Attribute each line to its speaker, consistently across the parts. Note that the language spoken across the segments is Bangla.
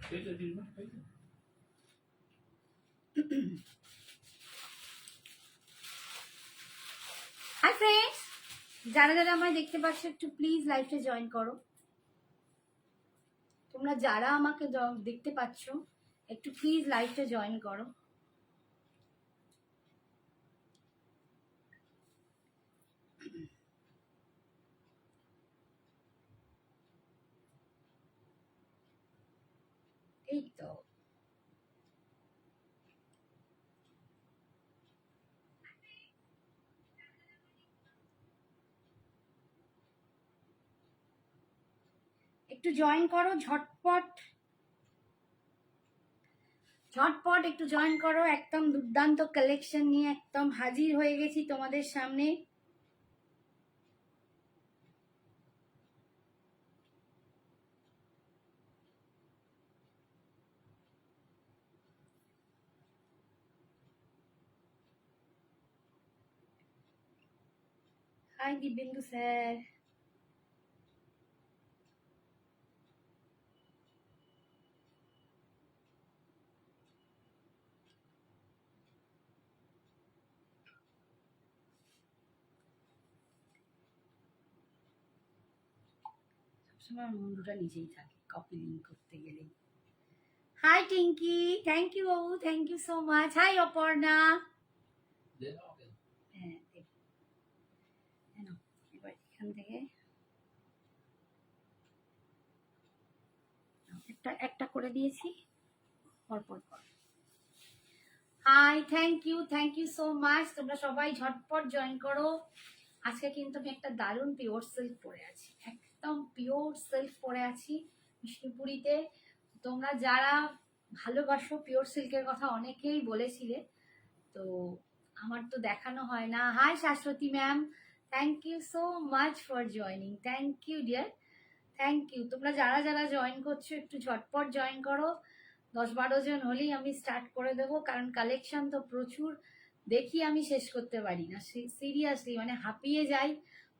Speaker 1: হাই ফ্রেন্ডস, যারা যারা আমায় দেখতে পাচ্ছ একটু প্লিজ লাইভে জয়েন করো। তোমরা যারা আমাকে দেখতে পাচ্ছ একটু প্লিজ লাইভে জয়েন করো। এই তো একটু জয়েন করো, ঝটপট ঝটপট একটু জয়েন করো। একদম দুর্দান্ত কালেকশন নিয়ে একদম হাজির হয়ে গেছি তোমাদের সামনে। হাই দিব্যেন্দু স্যার, সবসময় মুন্ডুটা নিচেই থাকে কপি লিঙ্ক করতে গেলে। হাই টিঙ্কি, থ্যাংক ইউ বাবু, thank you so much. Hi Aparna. হ্যাঁ, এবার এখান থেকে একটা একটা করে দিয়েছি পরপর পর। Hi, thank you so much. তোমরা সবাই ঝটপট জয়েন করো। আজকে কিন্তু আমি একটা দারুণ পিওর সিল্ক পরে আছি, একদম পিওর সিল্ক পরে আছি বিষ্ণুপুরীতে। তোমরা যারা ভালোবাসো পিওর সিল্কের কথা অনেকেই বলেছিলে, তো আমার তো দেখানো হয় না। Hi Shashwati ma'am, thank you so much for joining. Thank you dear, thank you. তোমরা যারা যারা জয়েন করছো একটু ঝটপট জয়েন করো। 10-12 জন হলেই আমি স্টার্ট করে দেবো, কারণ কালেকশন তো প্রচুর, দেখি আমি শেষ করতে পারি না সিরিয়াসলি, মানে হাঁপিয়ে যাই।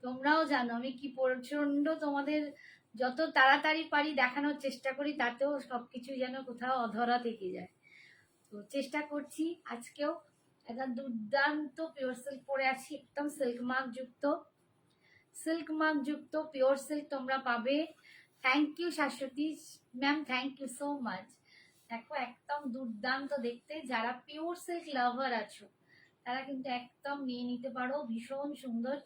Speaker 1: তোমরাও জানো আমি কি প্রচন্ড তোমাদের যত তাড়াতাড়ি পারি দেখানোর চেষ্টা করি, তাতেও সবকিছু যেন কোথাও অধরা থেকে যায়। তো চেষ্টা করছি। আজকেও একটা দুর্দান্ত পিওর সিল্ক পরে আছি, একদম সিল্ক মার্ক যুক্ত পিওর সিল্ক তোমরা পাবে। Thank you Shashwati ma'am, thank you so much. দেখো একদম দুর্দান্ত দেখতে, যারা পিওর সিল্ক লাভার আছো তারা কিন্তু একদম নিয়ে নিতে পারো। ভীষণ সুন্দর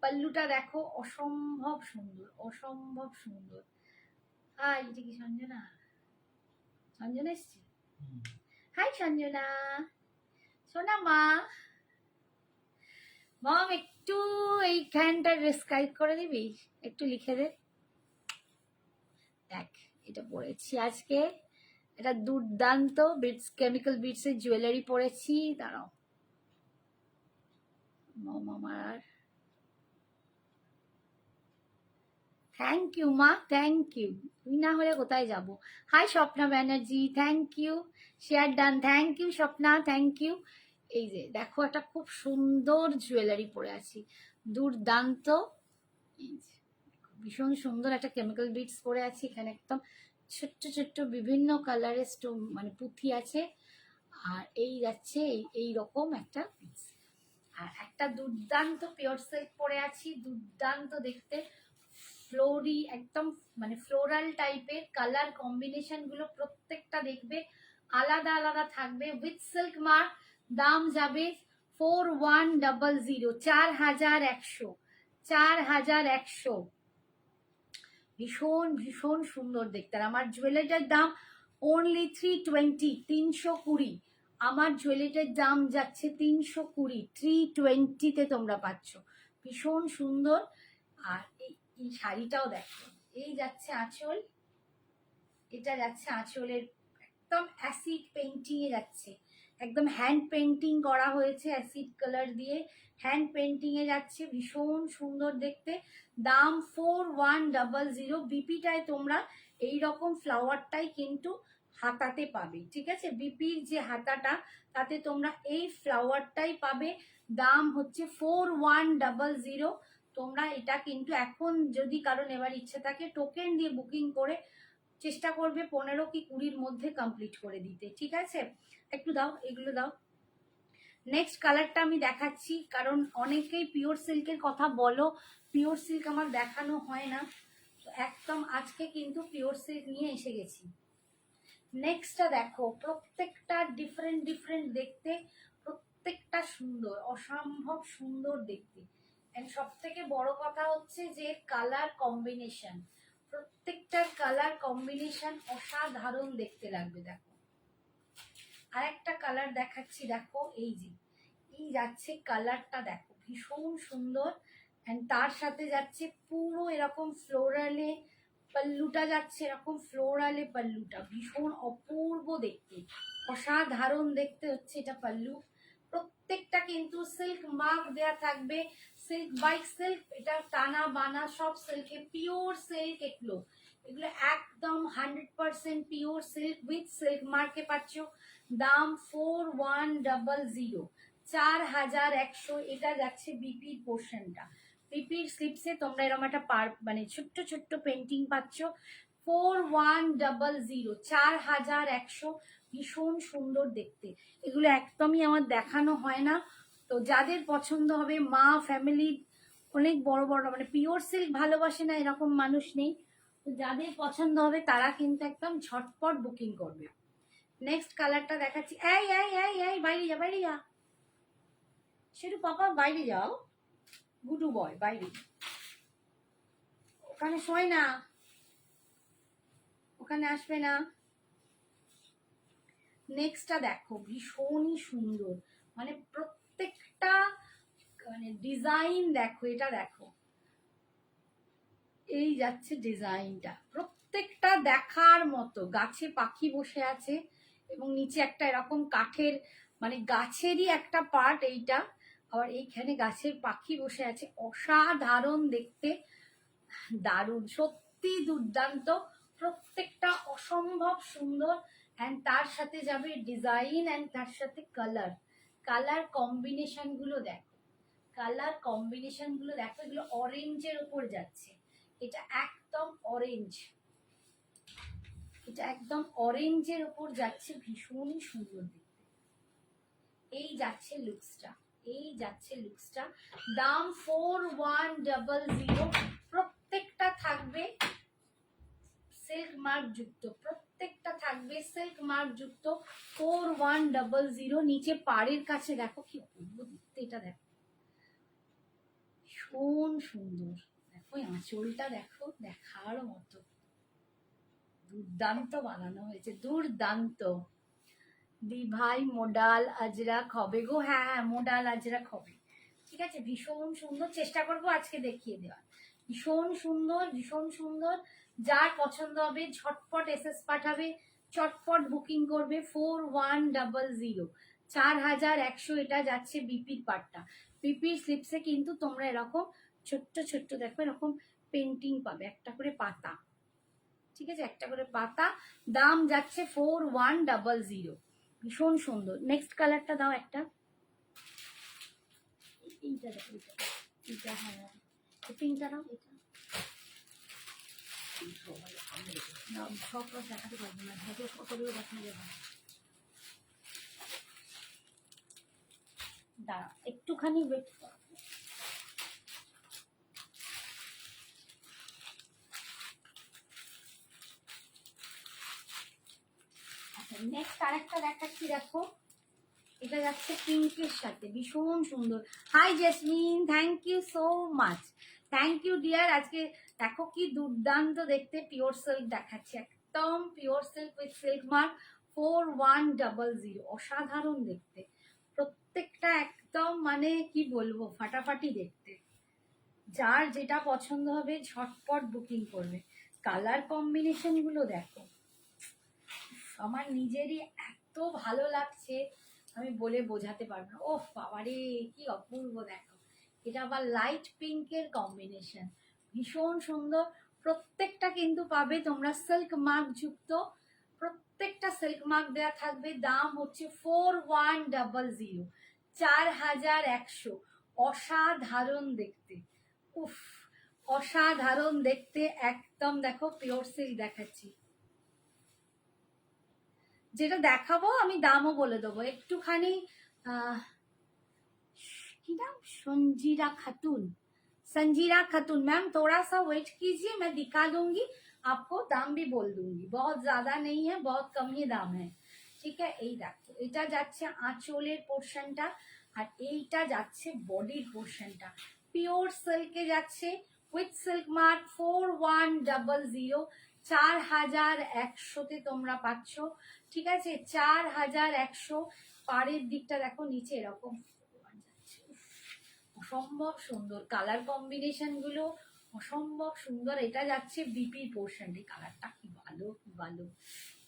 Speaker 1: পাল্লুটা দেখো, অসম্ভব সুন্দর, অসম্ভব সুন্দর। হাই, এটা কি সঞ্জনা? সঞ্জনা এসছে? হাই সঞ্জনা, সোনা মা। মম একটু এইখানটা ডেসক্রাইব করে দিবি, একটু লিখে দে। দেখ এটা পরেছি আজকে, এটা দুর্দান্ত বিটস, কেমিক্যাল বিটস এর জুয়েলারি পরেছি। দাঁড়াও মম আমার, থ্যাংক ইউ মা, থ্যাংক ইউ। তুই না হলে কোথায় যাব। Hi Swapna Banerjee, thank you. Share done, thank you Swapna, thank you. এই যে দেখো একটা খুব সুন্দর জুয়েলারি পরে আছি, দুর্দান্ত। ভীষণ সুন্দর একটা কেমিক্যাল বিটস পরে আছি। এখানে একদম ছোট্ট ছোট্ট বিভিন্ন কালারের স্টোন, মানে পুঁথি আছে। আর এই যাচ্ছে এই রকম একটা পিস। আর একটা দুর্দান্ত পিওর সিল্ক পরে আছি, দুর্দান্ত দেখতে, ফ্লোরি একদম, মানে ফ্লোরাল টাইপের কালার কম্বিনেশন গুলো প্রত্যেকটা দেখবে আলাদা আলাদা থাকবে। উইথ সিল্ক মার্ক, দাম যাবে 4100, 4100, 4100। ভীষণ ভীষণ সুন্দর দেখতে। আর আমার জুয়েলারিটার দাম অনলি 320, 320। আমার জুয়েলারিটার দাম যাচ্ছে 320, 320-তে তোমরা পাচ্ছ। ভীষণ সুন্দর। আর এই শাড়িটাও দেখো, এই যাচ্ছে আঁচল, এটা যাচ্ছে আঁচলের একদম অ্যাসিড পেন্টিং এ যাচ্ছে, একদম হ্যান্ড পেন্টিং করা হয়েছে অ্যাসিড কালার দিয়ে, হ্যান্ড পেন্টিং এ যাচ্ছে। ভীষণ সুন্দর দেখতে। দাম 4100। বিপিটায় তোমরা এই রকম ফ্লাওয়ারটাই কিন্তু হাতাতে পাবে, ঠিক আছে? বিপির যে হাতাটা, তাতে তোমরা এই ফ্লাওয়ারটাই পাবে। দাম হচ্ছে 4100। তোমরা এটা কিন্তু এখন যদি কারণ এবার ইচ্ছে থাকে টোকেন দিয়ে বুকিং করে চেষ্টা করবে 15 কি 20-র মধ্যে কমপ্লিট করে দিতে, ঠিক আছে? একটু দাও, এগুলো দাও। নেক্সট কালারটা আমি দেখাচ্ছি, কারণ অনেকেই পিওর সিল্কের কথা বলো, পিওর সিল্ক আমার দেখানো হয় না, তো একদম আজকে কিন্তু পিওর সিল্ক নিয়ে এসে গেছি। নেক্সটটা দেখো, প্রত্যেকটা ডিফারেন্ট ডিফারেন্ট দেখতে, প্রত্যেকটা সুন্দর, অসম্ভব সুন্দর দেখতে। এন্ড সব থেকে বড় কথা হচ্ছে যে কালার কম্বিনেশন, প্রত্যেকটার কালার কম্বিনেশন অসাধারণ দেখতে লাগবে। দেখো আর একটা কালার দেখাচ্ছি, দেখো এই যে এই যাচ্ছে কালারটা, দেখো ভীষণ সুন্দর। এন্ড তার সাথে যাচ্ছে পুরো এরকম ফ্লোরালে পাল্লুটা যাচ্ছে, এরকম ফ্লোরালে পাল্লুটা ভীষণ অপূর্ব দেখতে, অসাধারণ দেখতে হচ্ছে এটা পাল্লু। প্রত্যেকটা কিন্তু সিল্ক মার্ক দেয়া থাকবে, সিল্ক বাই সিল্ক, এটা টানা বানা সব সিল্কে, পিওর সিল্ক এগুলো, এগুলো একদম 100% পিওর সিল্ক উইথ সিল্ক মার্কে পাচ্ছ। দাম 4100, 4100। এটা যাচ্ছে বিপির পোর্শনটা, পিপির স্লিপসে তোমরা এরকম একটা মানে ছোট্ট ছোট্ট পেন্টিং পাচ্ছ। 4100, 4100, ভীষণ সুন্দর দেখতে। এগুলো একদমই আমার দেখানো হয় না, তো যাদের পছন্দ হবে, মা ফ্যামিলি অনেক বড় বড়, মানে পিওর সিল্ক ভালোবাসে না এরকম মানুষ নেই, তো যাদের পছন্দ হবে তারা কিন্তু একদম ঝটপট বুকিং করবে। নেক্সট কালারটা দেখাচ্ছি, এই এই এই এই বাইরে যা, বাইরে যা, সেটু পাপা বাইরে যাও, গুডু বয় বাইরে, ওখানে শোয় না, ওখানে আসবে না। নেক্সটটা দেখো, ভীষণই সুন্দর, মানে প্রত্যেকটা মানে ডিজাইন দেখো, এটা দেখো এই যাচ্ছে ডিজাইনটা, প্রত্যেকটা দেখার মতো। গাছে পাখি বসে আছে এবং নিচে একটা এরকম কাঠের, মানে গাছেরই একটা পার্ট এইটা, আবার এইখানে গাছের পাখি বসে আছে, অসাধারণ দেখতে, দারুণ, সত্যি দুর্দান্ত, প্রত্যেকটা অসম্ভব সুন্দর। অ্যান্ড তার সাথে যাবে ডিজাইন, অ্যান্ড তার সাথে কালার, কালার কম্বিনেশন গুলো দেখো, কালার কম্বিনেশন গুলো দেখো, এগুলো অরেঞ্জের উপর যাচ্ছে, এটা একদম অরেঞ্জ, এটা একদম অরেঞ্জের উপর যাচ্ছে, ভীষণই সুন্দর দেখতে। এই যাচ্ছে লুকসটা, এই যাচ্ছে লুকসটা। দাম 4100, প্রত্যেকটা থাকবে সিল্ক মার্ক যুক্ত, প্রত্যেকটা থাকবে সিল্ক মার্ক যুক্ত। 4100, নিচে পাড়ের কাছে দেখো কি অপূর্ব দেখতে, এটা দেখো ভীষণ সুন্দর, দেখো আঁচলটা দেখো, দেখার মতো, দুর্দান্ত বানানো হয়েছে, দুর্দান্ত। দি ভাই মোডাল আজরাক হবে গো, হ্যাঁ হ্যাঁ মোডাল আজরাক হবে, ঠিক আছে, ভীষণ সুন্দর, চেষ্টা করবো আজকে দেখিয়ে দেওয়ার, ভীষণ সুন্দর, ভীষণ সুন্দর। যার পছন্দ হবে ঝটপট এসএস পাঠাবে, চটপট বুকিং করবে। 4100, 4100, এটা যাচ্ছে বিপির পার্টটা। বিপির স্লিপসে কিন্তু তোমরা এরকম ছোট্ট ছোট্ট দেখো এরকম পেন্টিং পাবে, একটা করে পাতা, ঠিক আছে, একটা করে পাতা। দাম যাচ্ছে 4100, ভীষণ সুন্দর। নেক্সট কালারটা দাও একটা, এইটা দেখো, এইটা, হ্যাঁ পিঙ্কটা দাও, এটা সব রস দেখাতে পারবো না, ঢেকে কতগুলো দেখানো যাবে, দাঁড়া একটুখানি ওয়েট করো। নেক্সট আরেকটা দেখাচ্ছি, দেখো এটা যাচ্ছে পিঙ্কের সাথে, ভীষণ সুন্দর। Hi Jasmine, thank you so much, thank you dear. আজকে দেখো কি দুর্দান্ত দেখতে পিওর সিল্ক দেখাচ্ছি, একদম pure silk with silk mark. 4100, অসাধারণ দেখতে, প্রত্যেকটা একদম মানে কি বলবো, ফাটাফাটি দেখতে। যার যেটা পছন্দ হবে ঝটপট বুকিং করবে। কালার কম্বিনেশন গুলো দেখো, আমার নিজেরই এত ভালো লাগছে, আমি বলে বোঝাতে পারবো না। ওহ বাবারে কি অপূর্ব দেখো, এটা আবার লাইট পিঙ্কের কম্বিনেশন, ভীষণ সুন্দর। প্রত্যেকটা কিন্তু পাবে তোমরা সিল্ক মার্ক যুক্ত, প্রত্যেকটা সিল্ক মার্ক দেওয়া থাকবে। দাম হচ্ছে 4100, 4100, অসাধারণ দেখতে, উফ অসাধারণ দেখতে, একদম দেখো পিওর সিল্ক দেখাচ্ছি, যেটা দেখাবো আমি দামও বলে দেবো একটুখানি। কি नाम, संजीरा खातून, संजीरा खातून। मैम थोड़ा सा वेट कीजिए, मैं दिखा दूंगी आपको, दाम भी बोल दूंगी। बहुत ज्यादा नहीं है, बहुत कम ही दाम है। ঠিক আছে, এই দেখো এটা যাচ্ছে আঁচলের পোর্শনটা, আর এইটা যাচ্ছে বডির পোর্শনটা। পিওর সিল্কে যাচ্ছে উইথ সিল্ক মার্ক 4100, 4100-তে তোমরা পাচ্ছ। ঠিক আছে, 4100। পাড়ের দিকটা দেখো নিচে এরকম অসম্ভব সুন্দর কালার কম্বিনেশন গুলো, অসম্ভব সুন্দর। এটা যাচ্ছে বিপির পোর্শন, এই কালারটা কি ভালো, কি ভালো।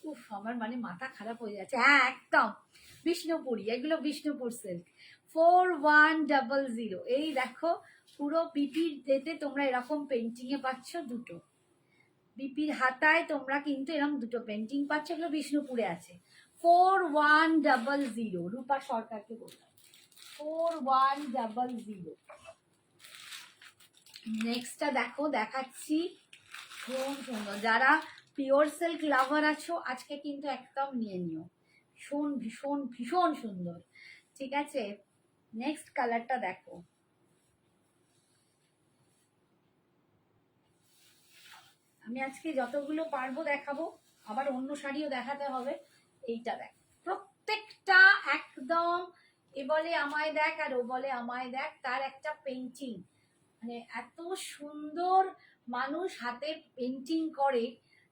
Speaker 1: উফ, আমার মানে মাথা খারাপ হয়ে যাচ্ছে। হ্যাঁ একদম বিষ্ণুপুরি, এগুলো বিষ্ণুপুর সিল্ক। 4100। এই দেখো পুরো বিপির যেতে তোমরা এরকম পেন্টিং এ পাচ্ছ দুটো, বিপির হাতায় তোমরা কিন্তু এরকম দুটো পেন্টিং পাচ্ছ, এগুলো বিষ্ণুপুরে আছে। 4100, রূপা সরকারকে বললাম 4100। নেক্সটটা দেখো, দেখাচ্ছি ভীষণ সুন্দর। যারা পিওর সিল্ক লাভার আছো আজকে কিন্তু একদম নিয়ে নিও, ভীষণ ভীষণ ভীষণ সুন্দর। ঠিক আছে, নেক্সট কালারটা দেখো। আমি আজকে যতগুলো পারবো দেখাবো, আবার অন্য শাড়িও দেখাতে হবে। এইটা দেখ, প্রত্যেকটা একদম এ বলে আমায় দেখ আর ও বলে আমায় দেখ, তার একটা পেন্টিং, মানে এত সুন্দর মানুষ হাতে পেন্টিং করে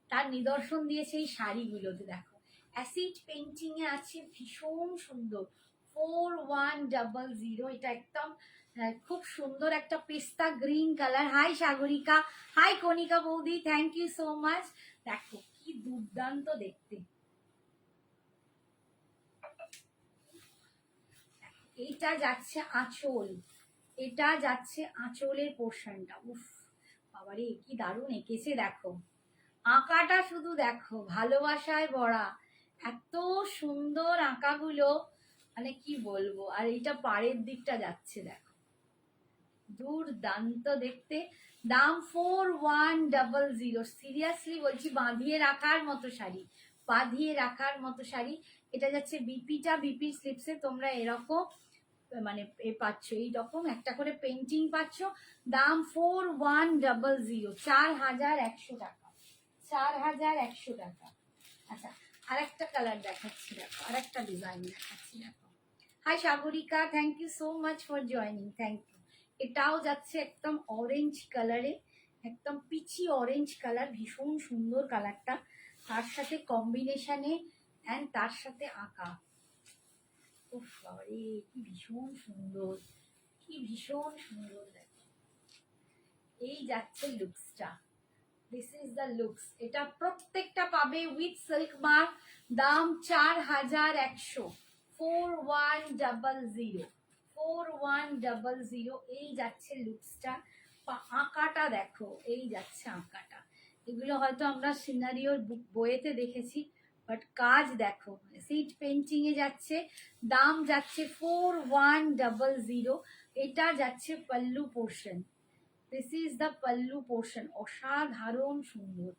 Speaker 1: তার নিদর্শন দিয়েছে এই শাড়িগুলোতে। দেখো অ্যাসিড পেন্টিং এ আছে, ভীষণ সুন্দর। 4100, এটা একদম খুব সুন্দর একটা পেস্তা green colour. Hi Sagarika, hi Kanika বৌদি, থ্যাংক ইউ সো মাচ। দেখো কি দুর্দান্ত দেখতে। এইটা যাচ্ছে আঁচল, এটা যাচ্ছে আঁচলের পোর্শনটা। উফ বাবারে কি দারুণ এঁকেছে দেখো, আঁকাটা শুধু দেখো, ভালোবাসায় ভরা, এত সুন্দর আঁকাগুলো, মানে কি বলবো। আর এইটা পাড়ের দিকটা যাচ্ছে দেখো, দুর্দান্ত দেখতে। দাম 4100। সিরিয়াসলি বলছি, বাঁধিয়ে রাখার মতো শাড়ি, বাঁধিয়ে রাখার মতো শাড়ি। এটা যাচ্ছে বিপিটা, বিপির স্লিপসে তোমরা এরকম মানে এ পাচ্ছ, এইরকম একটা করে পেন্টিং পাচ্ছ। দাম 4100, 4100 টাকা, 4100 টাকা। আচ্ছা, আরেকটা কালার দেখাচ্ছি দেখো, আরেকটা ডিজাইন দেখাচ্ছি দেখো। Hi Sagarika, thank you so much for joining, thank you. এটাও যাচ্ছে একদম অরেঞ্জ কালারে, একদম পিচি অরেঞ্জ কালার, ভীষণ সুন্দর কালারটা, তার সাথে কম্বিনেশনে অ্যান্ড তার সাথে আঁকা। উফ বাবারে কি ভীষণ সুন্দর, কি ভীষণ সুন্দর। দেখো এই যাচ্ছে লুকসটা, দিস ইজ দ্য লুকস। এটা প্রত্যেকটা পাবে উইথ সিল্ক মার্ক। দাম 4100, 4100, 4100। এই যাচ্ছে লুকসটা। আঁকাটা দেখো, এই যাচ্ছে আঁকাটা। এগুলো হয়তো আমরা সিনারিওর বইয়েতে দেখেছি, বাট কাজ দেখো, সিট পেন্টিং এ যাচ্ছে। দাম যাচ্ছে 4100। এটা যাচ্ছে pallu portion, this is the pallu portion. অসাধারণ সুন্দর,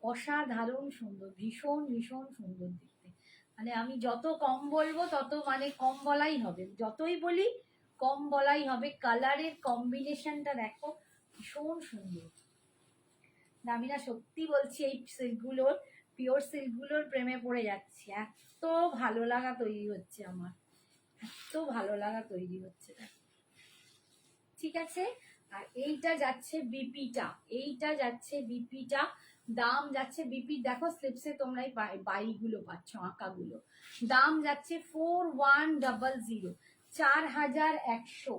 Speaker 1: অসাধারণ সুন্দর, ভীষণ ভীষণ সুন্দর দেখতে। মানে আমি যত কম বলবো তত মানে কম বলাই হবে, যতই বলি কম বলাই হবে। কালারের কম্বিনেশনটা দেখো, ভীষণ সুন্দর। আমি না সত্যি বলছি, এই সিল্কগুলোর, পিওর সিল্কগুলোর প্রেমে পড়ে যাচ্ছি। এত ভালো লাগা তৈরি হচ্ছে আমার, এত ভালো লাগা তৈরি হচ্ছে। ঠিক আছে, আর এইটা যাচ্ছে বিপিটা, এইটা যাচ্ছে বিপিটা। দাম যাচ্ছে বিপি, দেখো স্লিপসে তোমরা এই বাইগুলো পাচ্ছ, আঁকাগুলো। দাম যাচ্ছে 4100, 4100,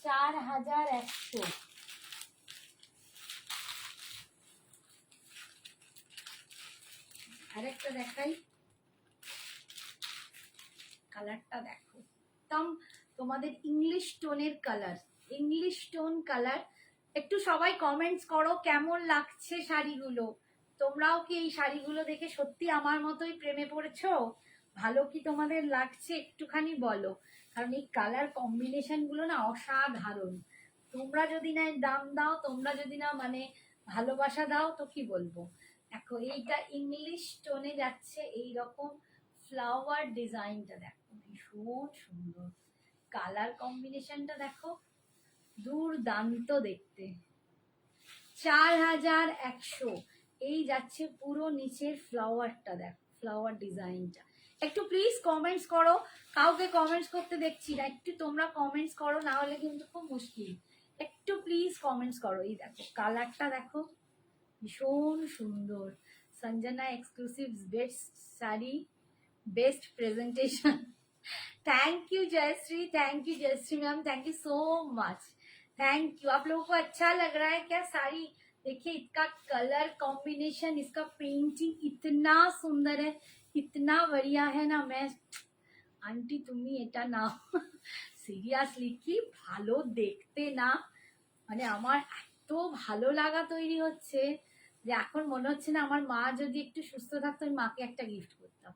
Speaker 1: 4100। আরেকটা দেখাই, কালারটা দেখো, একদম তোমাদের ইংলিশ টোনের কালার, ইংলিশ টোন কালার। একটু সবাই কমেন্টস করো কেমন লাগছে শাড়িগুলো। তোমরাও কি এই শাড়িগুলো দেখে সত্যি আমার মতোই প্রেমে পড়েছো? ভালো কি তোমাদের লাগছে একটুখানি বলো, কারণ এই কালার কম্বিনেশন গুলো না অসাধারণ। তোমরা যদি না দাম দাও, তোমরা যদি না মানে ভালোবাসা দাও, তো কি বলবো। দেখো এইটা ইংলিশ টোনে যাচ্ছে, এইরকম ফ্লাওয়ার ডিজাইনটা দেখো, ভীষণ সুন্দর। কালার কম্বিনেশনটা দেখো, দুর্দান্ত দেখতে। 4100। এই যাচ্ছে পুরো নিচের ফ্লাওয়ারটা দেখো, ফ্লাওয়ার ডিজাইনটা। একটু প্লিজ কমেন্টস করো, কাউকে কমেন্টস করতে দেখছি না, একটু তোমরা কমেন্টস করো, না হলে কিন্তু খুব মুশকিল। একটু প্লিজ কমেন্টস করো। এই দেখো কালারটা দেখো, ভীষণ সুন্দর। Sanjana exclusive best sari, best presentation. Thank you Jayashri, thank you Jayashri ma'am, thank you so much, thank you. आप लोगों को अच्छा लग रहा है क्या साड़ी? देखिए इसका कलर कॉम्बिनेशन, इसका पेंटिंग इतना सुंदर है, इतना बढ़िया है ना। मैं आंटी তুমি এটা নাও, সিরিয়াসলি কি ভালো দেখতে না, মানে আমার এত ভালো লাগা তৈরি হচ্ছে যে এখন মনে হচ্ছে না আমার মা যদি একটু সুস্থ থাকতো আমি মাকে একটা গিফট করতাম।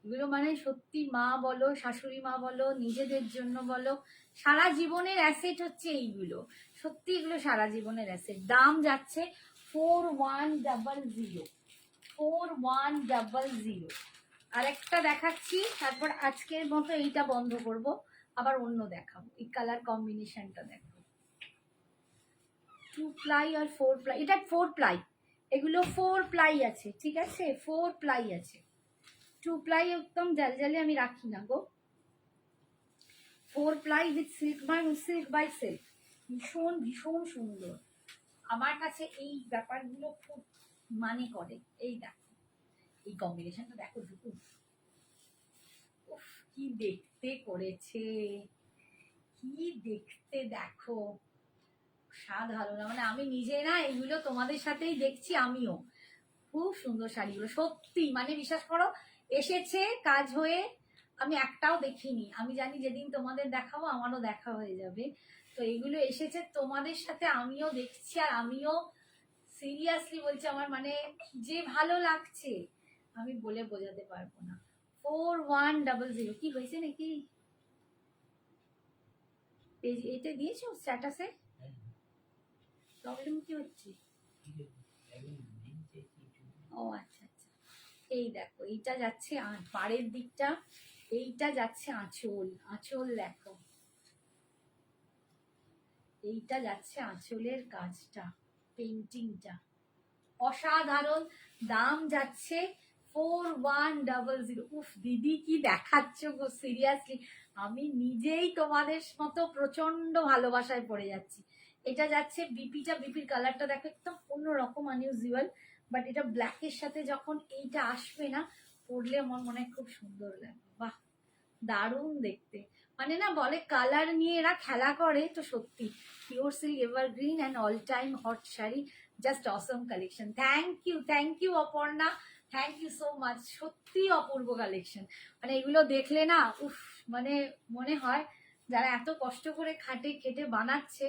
Speaker 1: এগুলো মানে সত্যি মা বলো, শাশুড়ি মা বলো, নিজেদের জন্য বলো, সারা জীবনের অ্যাসেট হচ্ছে এইগুলো। সত্যি এগুলো সারা জীবনের অ্যাসেট। দাম যাচ্ছে 4100, 4100। আর একটা দেখাচ্ছি, তারপর আজকের মতো এইটা বন্ধ করব, আবার অন্য দেখাবো। এই কালার কম্বিনেশনটা দেখো, 2 প্লাই আর 4 প্লাই, এটা 4 প্লাই, এগুলো 4 প্লাই আছে, ঠিক আছে, 4 প্লাই আছে। 2 প্লাই একদম জালজালে আমি রাখি না গো। 4 ply with silk by silk, ভীষণ ভীষণ সুন্দর। আমার কাছে এই ব্যাপারগুলো খুব মানে করে। এই দেখো এই কম্বিনেশনটা দেখো, দুটো উফ কি দেখতে করেছে, কি দেখতে দেখো, সাধারণ। মানে আমি নিজে না এগুলো তোমাদের সাথেই দেখছি, আমিও খুব সুন্দর শাড়িগুলো সত্যি, মানে বিশ্বাস করো এসেছে কাজ হয়ে, আমি একটাও দেখিনি। আমি জানি যেদিন তোমাদের দেখাবো আমারও দেখা হয়ে যাবে। তো এগুলো এসেছে তোমাদের সাথে, আমিও দেখছি, আর আমিও সিরিয়াসলি বলছি, আমার মানে যে ভালো লাগছে আমি বলে বোঝাতে পারবো না। 4100 কি হয়েছে নাকি এটা দিয়েছো স্ট্যাটাসে? প্রবলেম কি হচ্ছে? ও আচ্ছা আচ্ছা। এই দেখো এইটা যাচ্ছে পাড়ের দিকটা, এইটা যাচ্ছে আঁচল, আঁচল দেখো, এইটা যাচ্ছে আঁচলের কাজটা, পেইন্টিংটা অসাধারণ। দাম যাচ্ছে 4100। উফ দিদি কি দেখাচ্ছ গো, সিরিয়াসলি আমি নিজেই তোমাদের মতো প্রচন্ড ভালোবাসায় পড়ে যাচ্ছি। এটা যাচ্ছে বিপিটা, বিপির কালারটা দেখো একদম অন্যরকম, আনইউজুয়াল, বাট এটা ব্ল্যাকের সাথে যখন এইটা আসবে না, পরলে আমার মনে হয় খুব সুন্দর লাগবে। বাহ দারুণ দেখতে। মানে না বলে কালার নিয়ে এরা খেলা করে, তো সত্যি pure silk evergreen and all time hot sari, just awesome collection. Thank you Aparna, thank you so much. সত্যি অপূর্ব কালেকশন, মানে এগুলো দেখলে না উফ, মানে মনে হয় যারা এত কষ্ট করে খেটে বানাচ্ছে,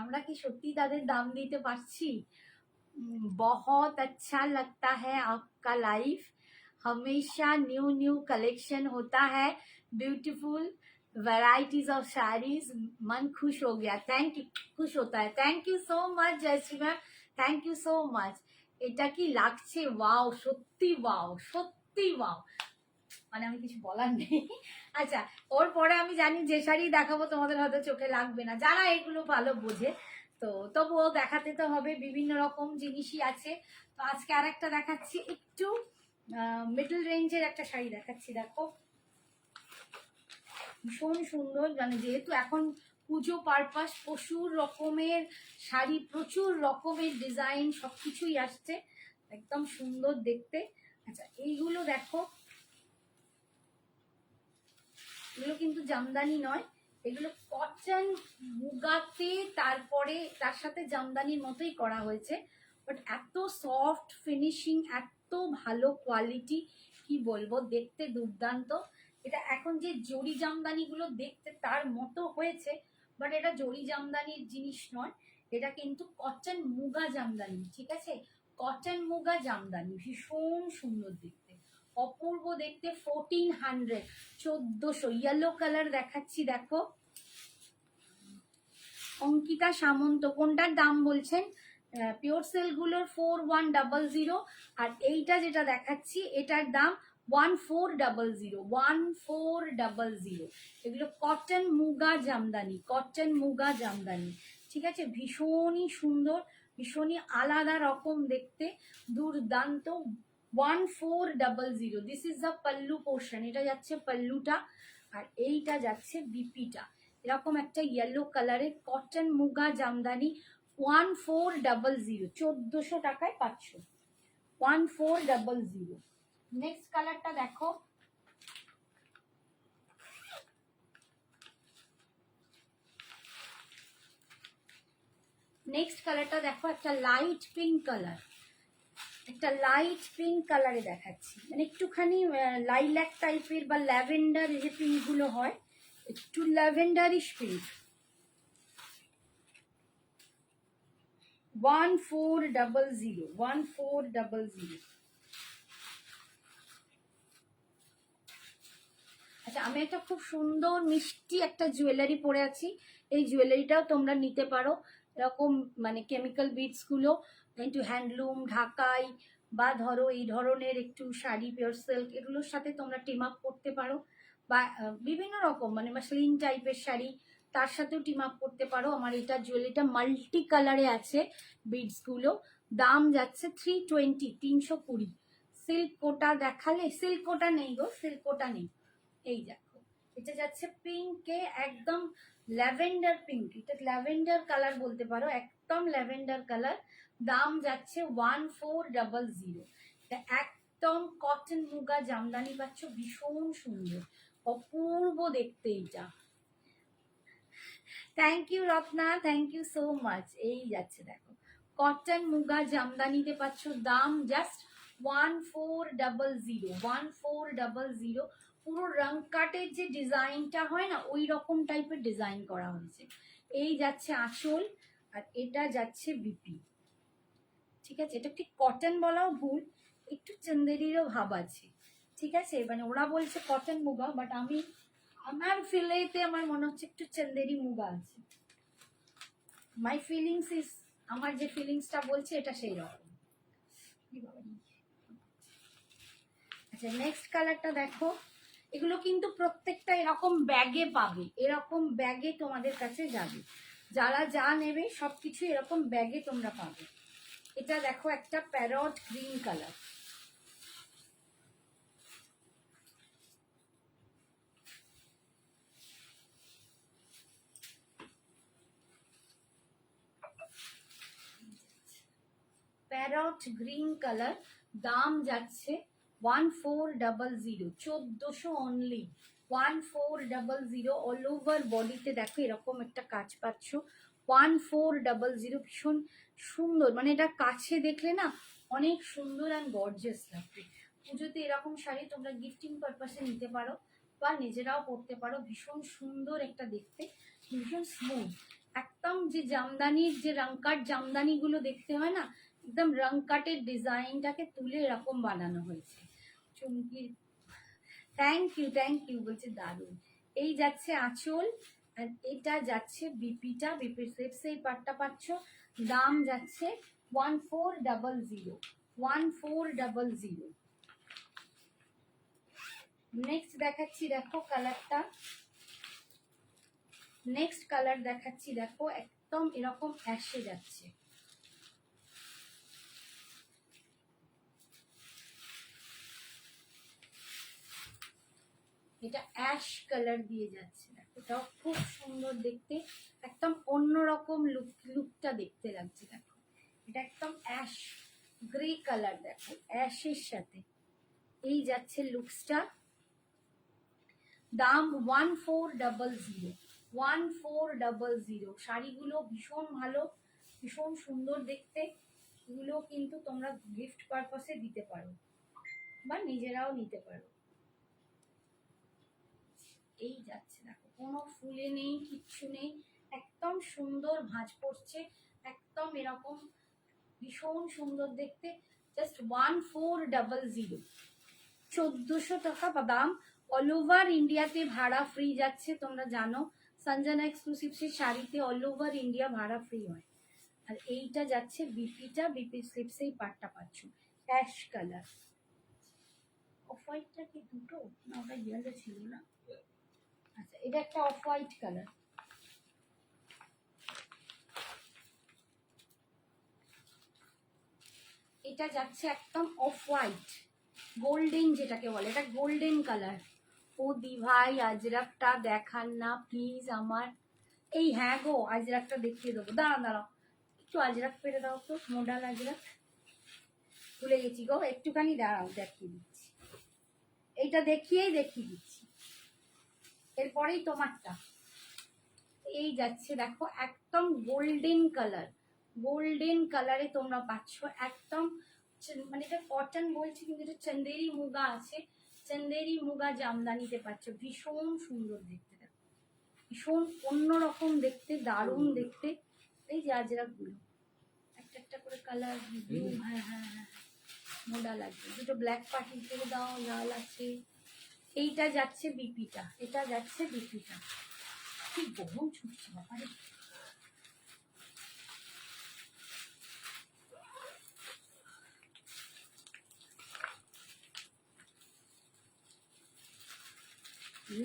Speaker 1: আমরা কি সত্যি তাদের দাম দিতে পারছি? बहुत अच्छा लगता है आपका लाइफ, हमेशा न्यू कलेक्शन होता है, ब्यूटीफुल वैरायटीज ऑफ साड़ीज, मन खुश हो गया। थैंक यू, खुश होता है। Thank you so much Jayashri ma'am, thank you so much. এটা কি লাগছে, ওয়াও, সত্যি ওয়াও, সত্যি ওয়াও, মানে আমি কিছু বলার নেই। আচ্ছা ওর পরে আমি জানি যে শাড়ি দেখাবো তোমাদের হয়তো চোখে লাগবে না, যারা এগুলো ভালো বোঝে, তো তবুও দেখাতে তো হবে, বিভিন্ন রকম জিনিসই আছে। তো আজকে আর একটা দেখাচ্ছি, একটু মিডল রেঞ্জের একটা শাড়ি দেখাচ্ছি। দেখো ভীষণ সুন্দর, মানে যেহেতু এখন পুজো পারপাস, প্রচুর রকমের শাড়ি, প্রচুর রকমের ডিজাইন, সবকিছুই আসছে, একদম সুন্দর দেখতে। আচ্ছা এইগুলো দেখো, এগুলো কিন্তু জামদানি নয়, এগুলো কটন মুগাতে তারপরে তার সাথে জামদানির মতোই করা হয়েছে, বাট এত সফট ফিনিশিং, এত ভালো কোয়ালিটি, কি বলবো, দেখতে দুর্দান্ত। এটা এখন যে জরি জামদানিগুলো দেখতে তার মতো হয়েছে, বাট এটা জরি জামদানির জিনিস নয়, এটা কিন্তু কটন মুগা জামদানি, ঠিক আছে, কটন মুগা জামদানি, ভীষণ সুন্দর দেখতে, অপূর্ব দেখতে। 1400, 1400 ইয়েলো কালার দেখাচ্ছি দেখো। অঙ্কিতা সামন্ত কোনটার দাম বলছেন? পিওর সিল্ক গুলোর 4100, আর এইটা যেটা দেখাচ্ছি এটার দাম 1400, 1400। এগুলো কটন মুগা জামদানি, কটন মুগা জামদানি, ঠিক আছে? ভীষণই সুন্দর, ভীষণই আলাদা রকম দেখতে, দুর্দান্ত। 1400। This is the pallu portion, এটা যাচ্ছে পাল্লুটা, আর এইটা যাচ্ছে বিপিটা। এরকম একটা ইয়েলো কালারের কটন মুগা জামদানি 1400, 1400 টাকায় পাচ্ছ। 1400। নেক্সট কালারটা দেখো, নেক্সট কালারটা দেখো, একটা লাইট পিঙ্ক কালার, একটা লাইট পিঙ্ক কালারে দেখাচ্ছি, মানে একটুখানি লাইল্যাক টাইপের বা ল্যাভেন্ডার, এই যে পিঙ্ক গুলো হয়, একটু ল্যাভেন্ডারিশ পিঙ্ক। 1400, 1400। আচ্ছা, আমি একটা খুব সুন্দর মিষ্টি একটা জুয়েলারি পরে আছি, এই জুয়েলারিটাও তোমরা নিতে পারো। এরকম মানে কেমিক্যাল বিডস গুলো একটু হ্যান্ডলুম, ঢাকাই, বা ধরো এই ধরনের একটু শাড়ি, পিওর সিল্ক, এগুলোর সাথে তোমরা টিম আপ করতে পারো, বা বিভিন্ন রকম মানে মাসলিন টাইপের শাড়ি, তার সাথেও টিম আপ করতে পারো। আমার এটা জুয়েলারিটা মাল্টি কালারে আছে, বিডস গুলো দাম যাচ্ছে 320, 320। সিল্ক কোটা দেখালে, সিল্ক কোটা নেই গো, সিল্ক কোটা নেই। এই দেখো, এটা যাচ্ছে পিঙ্কে, একদম ল্যাভেন্ডার পিঙ্ক, এটা ল্যাভেন্ডার কালার বলতে পারো, একদম ল্যাভেন্ডার কালার। দাম যাচ্ছে 1400। এটা একদম কটন মুগা জামদানি পাচ্ছ, ভীষণ সুন্দর, অপূর্ব দেখতে এটা। Thank you Ratna, thank you so much. এই যাচ্ছে দেখো, কটন মুগা জামদানিতে পাচ্ছ, দাম জাস্ট 1400, 1400। পুরো রং কাটের যে ডিজাইনটা হয় না, ওই রকম টাইপের ডিজাইন করা হয়েছে। এই যাচ্ছে আঁচল, আর এটা যাচ্ছে বিপি, ঠিক আছে? এটা ঠিক কটন বলাও ভুল, একটু চন্দেরিরও ভাব আছে, ঠিক আছে? মানে ওরা বলছে কটন মুগা, বাট আমি আমার ফিলেতে আমার মনে হচ্ছে একটু চন্দেরি মুগা আছে। মাই ফিলিংস ইজ, আমার যে ফিলিংসটা বলছে এটা সেই রকম। আচ্ছা, নেক্সট কালারটা দেখো, এগুলো কিন্তু প্রত্যেকটা এরকম ব্যাগে পাবে, এরকম ব্যাগে তোমাদের কাছে যাবে, যারা যা নেবে সবকিছু এরকম ব্যাগে তোমরা পাবে। এটা দেখো, একটা parrot green colour, parrot green colour, দাম যাচ্ছে 1400, 1400 অনলি, 1400। অল ওভার বডিতে দেখো এরকম একটা কাজ পাচ্ছ, 1400। ভীষণ সুন্দর, মানে এটা কাছে দেখলে না অনেক সুন্দর অ্যান্ড গর্জিয়াস লাগবে। পুজোতে এরকম শাড়ি তোমরা গিফটিং পারপাসে নিতে পারো, বা নিজেরাও পরতে পারো। ভীষণ সুন্দর একটা দেখতে, ভীষণ স্মুথ, একদম যে জামদানির যে রংকাট জামদানিগুলো দেখতে হয় না, একদম রংকাটের ডিজাইনটাকে তুলে এরকম বানানো হয়েছে চুমকির। থ্যাংক ইউ বলছে, দারুণ। এই যাচ্ছে আঁচল, আর এটা যাচ্ছে বিপিটা, বিপির স্লিপস এই পাটটা পাচ্ছ, দাম যাচ্ছে 1400, 1400। নেক্সট দেখাচ্ছি দেখো কালারটা, নেক্সট কালার দেখাচ্ছি দেখো, একদম এরকম অ্যাশে যাচ্ছে, এটা অ্যাশ কালার দিয়ে যাচ্ছে, দেখো এটাও খুব সুন্দর দেখতে, একদম অন্যরকম লুকটা দেখতে লাগছে। দেখো এটা একদম অ্যাশ গ্রে কালার, দেখো অ্যাশের সাথে এই যাচ্ছে লুকসটা। দাম 1400, 1400। শাড়িগুলো ভীষণ ভালো, ভীষণ সুন্দর দেখতে, এগুলো কিন্তু তোমরা গিফট পারপাসে দিতে পারো বা নিজেরাও নিতে পারো। এই যাচ্ছে দেখো, কোনো ফুলে নেই, কিচ্ছু নেই, একদম সুন্দর ভাঁজ পড়ছে, একদম এরকম ভীষণ সুন্দর দেখতে। জাস্ট 1400, 1400 টাকা দাম। অল ওভার ইন্ডিয়াতে ভাড়া ফ্রি যাচ্ছে, তোমরা জানো সঞ্জনা এক্সক্লুসিভসের শাড়িতে অল ওভার ইন্ডিয়া ভাড়া ফ্রি হয়। আর এইটা যাচ্ছে বিপিটা, বিপি স্লিপস এই পাটটা পাচ্ছ, অ্যাশ কালার, অফ হোয়াইটটা কি দুটো না ওটা ইয়েলো ছিল না? আচ্ছা এটা একটা অফ হোয়াইট কালার। এটা যাচ্ছে একদম অফ হোয়াইট গোল্ডেন যেটাকে বলে, এটা গোল্ডেন কালার। ও দি ভাই আজরাকটা দেখান না প্লিজ আমার। এই হ্যাঁ গো আজরাকটা দেখিয়ে দেবো, দাঁড়াও একটু আজরাক পেরে দাও তো, মোডাল আজরাক ভুলে গেছি গো, একটুখানি দাঁড়াও দেখিয়ে দিচ্ছি, এইটা দেখিয়ে দিচ্ছি, এরপরেই তোমারটা। এই যাচ্ছে দেখো একদম গোল্ডেন কালার, গোল্ডেন কালারে তোমরা পাচ্ছ একদম, মানে এটা কটন বলছি কিন্তু এটা চন্দেরি মুগা আছে, চন্দেরি মুগা জামদানিতে পাচ্ছ, ভীষণ সুন্দর দেখতে, দেখো ভীষণ অন্যরকম দেখতে, দারুণ দেখতে। এই যে আজরাকগুলো একটা একটা করে কালার, ব্লু, হ্যাঁ হ্যাঁ হ্যাঁ মোডা লাগবে, দুটো ব্ল্যাক পার্টি করে দাও, লাল আছে। এইটা যাচ্ছে বিপিটা, এটা যাচ্ছে বিপিটা। কি গরম ছুটছে বাবারে।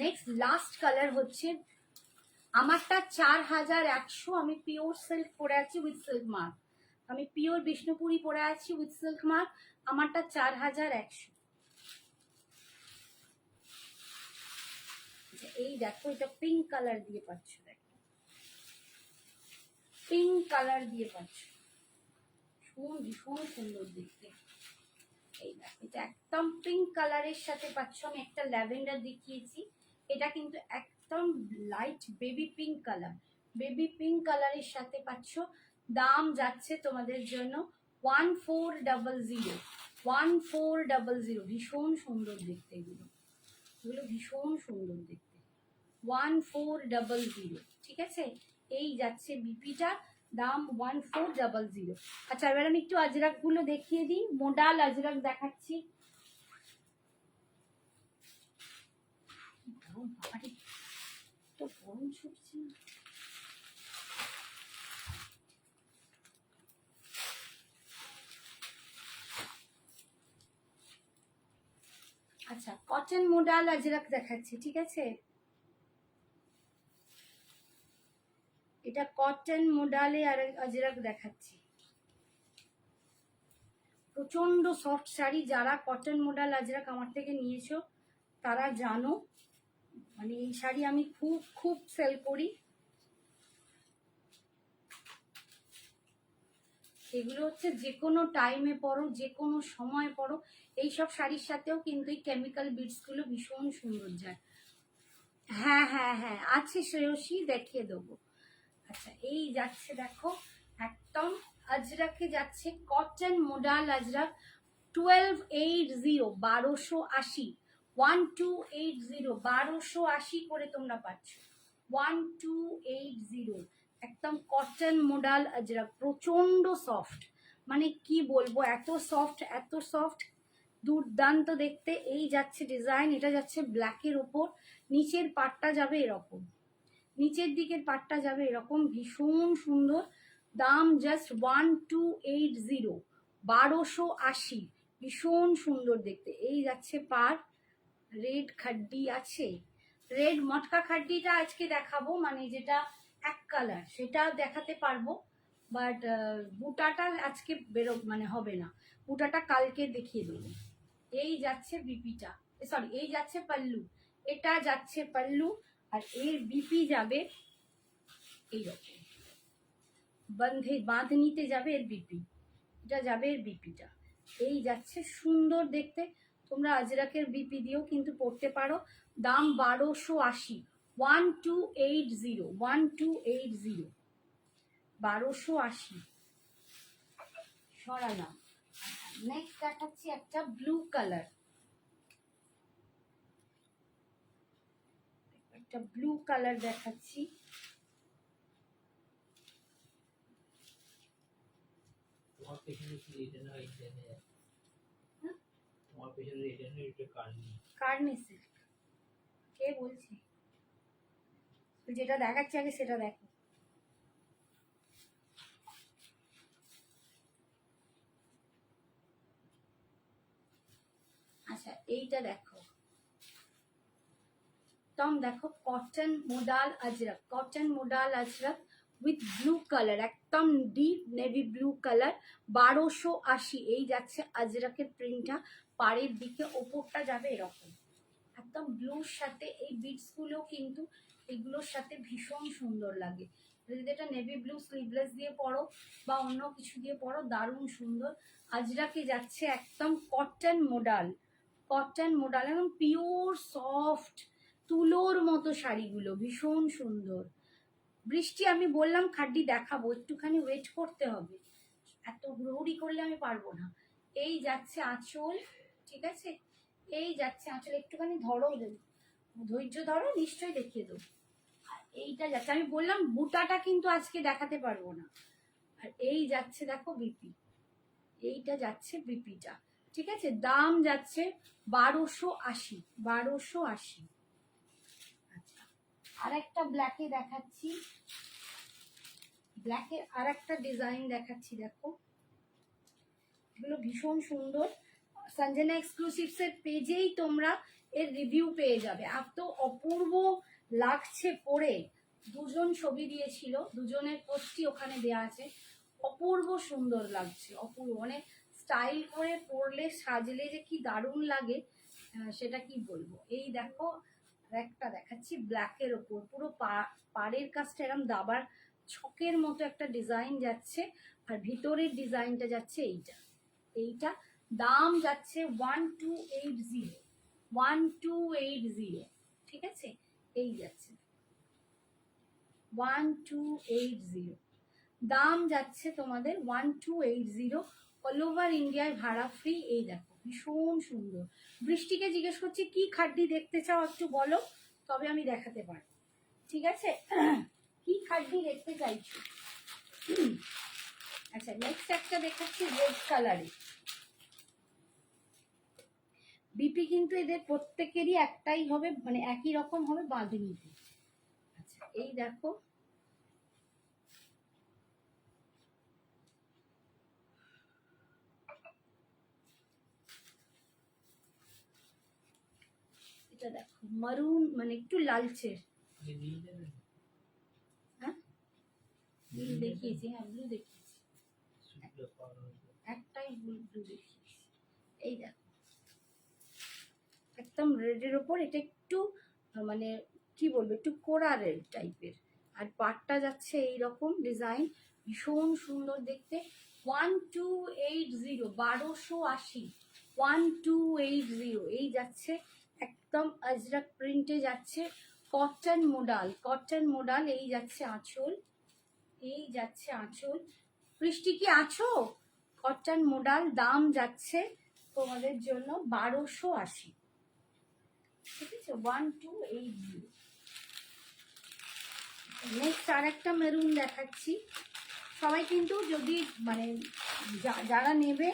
Speaker 1: নেক্সট লাস্ট কালার হচ্ছে আমারটা 4100, আমি পিওর সিল্ক পরে আছি উইথ সিল্ক মার্ক, আমি পিওর বিষ্ণুপুরি পরে আছি উইথ সিল্ক মার্ক, আমারটা 4100। এই দেখো এটা পিঙ্ক কালার দিয়ে পাচ্ছ, দেখো পিঙ্ক কালার দিয়ে পাচ্ছ, ভীষণ সুন্দর দেখতে। এই দেখো এটা একদম পিঙ্ক কালারের সাথে পাচ্ছ, আমি একটা ল্যাভেন্ডার দেখিয়েছি, এটা কিন্তু একদম light baby pink colour, baby pink কালারের সাথে পাচ্ছ। দাম যাচ্ছে তোমাদের জন্য 1400, 1400, ভীষণ সুন্দর দেখতে এগুলো, এগুলো ভীষণ সুন্দর দেখতে, 1400, ঠিক আছে। এই যাচ্ছে বিপিটা, দাম 1400। আচ্ছা এবার আমি একটু আজরাক গুলো দেখিয়ে দিই, মোডাল আজরাক দেখাচ্ছি। তো গরম ছুটছে না। আচ্ছা কটন মোডাল আজরাক দেখাচ্ছি, ঠিক আছে, এটা কটন মোডালে আর আজরাক দেখাচ্ছি, প্রচন্ড সফট শাড়ি, যারা কটন মোডাল আজরাক আমার থেকে নিয়েছো তারা জানো, মানে এই শাড়ি আমি খুব খুব সেল করি। এগুলো হচ্ছে যে কোনো টাইমে পরো, যে কোনো সময় পরো, এইসব শাড়ির সাথেও কিন্তু এই কেমিক্যাল বিডসগুলো ভীষণ সুন্দর যায়। হ্যাঁ হ্যাঁ হ্যাঁ আছে শ্রেয়সী, দেখিয়ে দেবো। আচ্ছা এই যাচ্ছে দেখো একদম আজরাকে যাচ্ছে কটন মোডাল আজরাক 1280, 1280, 1280 করে তোমরা পাচ্ছ, 1280 একদম কটন মোডাল আজরাক, প্রচন্ড সফট, মানে কি বলবো, এত সফট এত সফট, দুর্দান্ত দেখতে। এই যাচ্ছে ডিজাইন, এটা যাচ্ছে ব্ল্যাকের ওপর, নিচের পাটটা যাবে এরকম, নিচের দিকের পাটটা যাবে এরকম, ভীষণ সুন্দর। দাম জাস্ট 1280, 1280, ভীষণ সুন্দর দেখতে। এই যাচ্ছে পার, রেড খাড্ডি আছে, রেড মটকা খাড্ডিটা আজকে দেখাবো, মানে যেটা এক কালার সেটা দেখাতে পারবো, বাট বুটাটা আজকে মানে হবে না, বুটাটা কালকে দেখিয়ে দেবো। এই যাচ্ছে বিপিটা, সরি এই যাচ্ছে পাল্লু, এটা যাচ্ছে পাল্লু, আর এর বিপি যাবে এইরকম, বাঁধনিতে যাবে এর বিপি, এটা যাবে এর বিপিটা। এই যাচ্ছে সুন্দর দেখতে, তোমরা আজরাকের বিপি দিয়েও কিন্তু পড়তে পারো। দাম 1280, 1280, 1280, 1280 সরালাম। নেক্সট দেখাচ্ছি একটা ব্লু কালার, একটা ব্লু কালার দেখাচ্ছি,
Speaker 2: তোমার পেছনে কি এটা না এটা নেই, তোমার পেছনে এটা নেই, এটা
Speaker 1: কার্নি সিল্ক, কে বলছি, যেটা দেখাচ্ছি আগে সেটা দেখো। আচ্ছা আচ্ছা এইটা দেখো, একদম দেখো cotton modal Ajrak, cotton modal Ajrak with blue colour, একদম ডিপ নেভি ব্লু কালার, 1280। এই যাচ্ছে আজরাকের প্রিন্টটা, পাড়ের দিকে ওপরটা যাবে এরকম একদম ব্লুর সাথে। এই বিটস গুলো কিন্তু এগুলোর সাথে ভীষণ সুন্দর লাগে, যদি এটা নেভি ব্লু স্লিভলেস দিয়ে পরো বা অন্য কিছু দিয়ে পরো দারুণ সুন্দর। আজরাকে যাচ্ছে একদম কটন মোডাল, কটন মোডাল একদম পিওর সফট তুলোর মতো শাড়িগুলো ভীষণ সুন্দর। বৃষ্টি আমি বললাম খাড্ডি দেখাবো, একটুখানি ওয়েট করতে হবে, এত হুড়োহুড়ি করলে আমি পারবো না। এই যাচ্ছে আঁচল, ঠিক আছে, এই যাচ্ছে আঁচল, একটুখানি ধরো, ধৈর্য ধরো, নিশ্চয়ই দেখিয়ে দেবো। আর এইটা যাচ্ছে, আমি বললাম বুটাটা কিন্তু আজকে দেখাতে পারবো না। আর এই যাচ্ছে দেখো বিপি, এইটা যাচ্ছে বিপিটা, ঠিক আছে, দাম যাচ্ছে 1280, 1280। আচ্ছা আর একটা ব্ল্যাকে দেখাচ্ছি, ব্ল্যাকের আর একটা ডিজাইন দেখাচ্ছি, দেখো এগুলো ভীষণ সুন্দর। সঞ্জনা এক্সক্লুসিভস এর পেজেই তোমরা এর রিভিউ পেয়ে যাবে, এত অপূর্ব লাগছে পরে। দুজন ছবি দিয়েছিল, দুজনের পোস্টই ওখানে দেওয়া আছে, অপূর্ব সুন্দর লাগছে, অপূর্ব, মানে স্টাইল করে পরলে সাজলে যে কি দারুণ লাগে সেটা কি বলবো। এই দেখো একটা দেখাচ্ছি ব্ল্যাকের ওপর, পুরো পাড়ের কাজটা এরকম দাবার ছকের মতো একটা ডিজাইন যাচ্ছে, আর ভিতরের ডিজাইনটা যাচ্ছে এইটা, এইটা দাম যাচ্ছে 1280, 1280, ঠিক আছে, এই যাচ্ছে 1280, দাম যাচ্ছে তোমাদের 1280, অল ওভার ইন্ডিয়ায় ভাড়া ফ্রি। এই দেখো ভীষণ সুন্দর। বৃষ্টিকে জিজ্ঞেস করছি কি খাড্ডি দেখতে চাও একটু বলো, তবে আমি দেখাতে পারবো, ঠিক আছে, কি খাড্ডি দেখতে চাইছো। আচ্ছা নেক্সট একটা দেখাচ্ছি রেড কালারে, বিপি কিন্তু এদের প্রত্যেকেরই একটাই হবে, মানে একই রকম হবে বাঁধনিতে। আচ্ছা এই দেখো, এটা দেখো মারুন, মানে একটু লালচের, হ্যাঁ ব্লু দেখিয়েছি, হ্যাঁ ব্লু দেখিয়েছি, একটাই ব্লু দেখিয়েছি। এই দেখো একদম রেডের ওপর, এটা একটু মানে কি বলবো, একটু কোরা রেড টাইপের, আর পাটটা যাচ্ছে এইরকম ডিজাইন, ভীষণ সুন্দর দেখতে। 1280, 1280, 1280, এই যাচ্ছে একদম আজরাক প্রিন্টে যাচ্ছে, কটন মোডাল, কটন মোডাল। এই যাচ্ছে আঁচল, এই যাচ্ছে আঁচল। বৃষ্টি কি আছো, কটন মোডাল, দাম যাচ্ছে তোমাদের জন্য 1280, ঠিক আছে, 1280। নেক্সট আর একটা মেরুন দেখাচ্ছি, সবাই কিন্তু যদি মানে যারা নেবে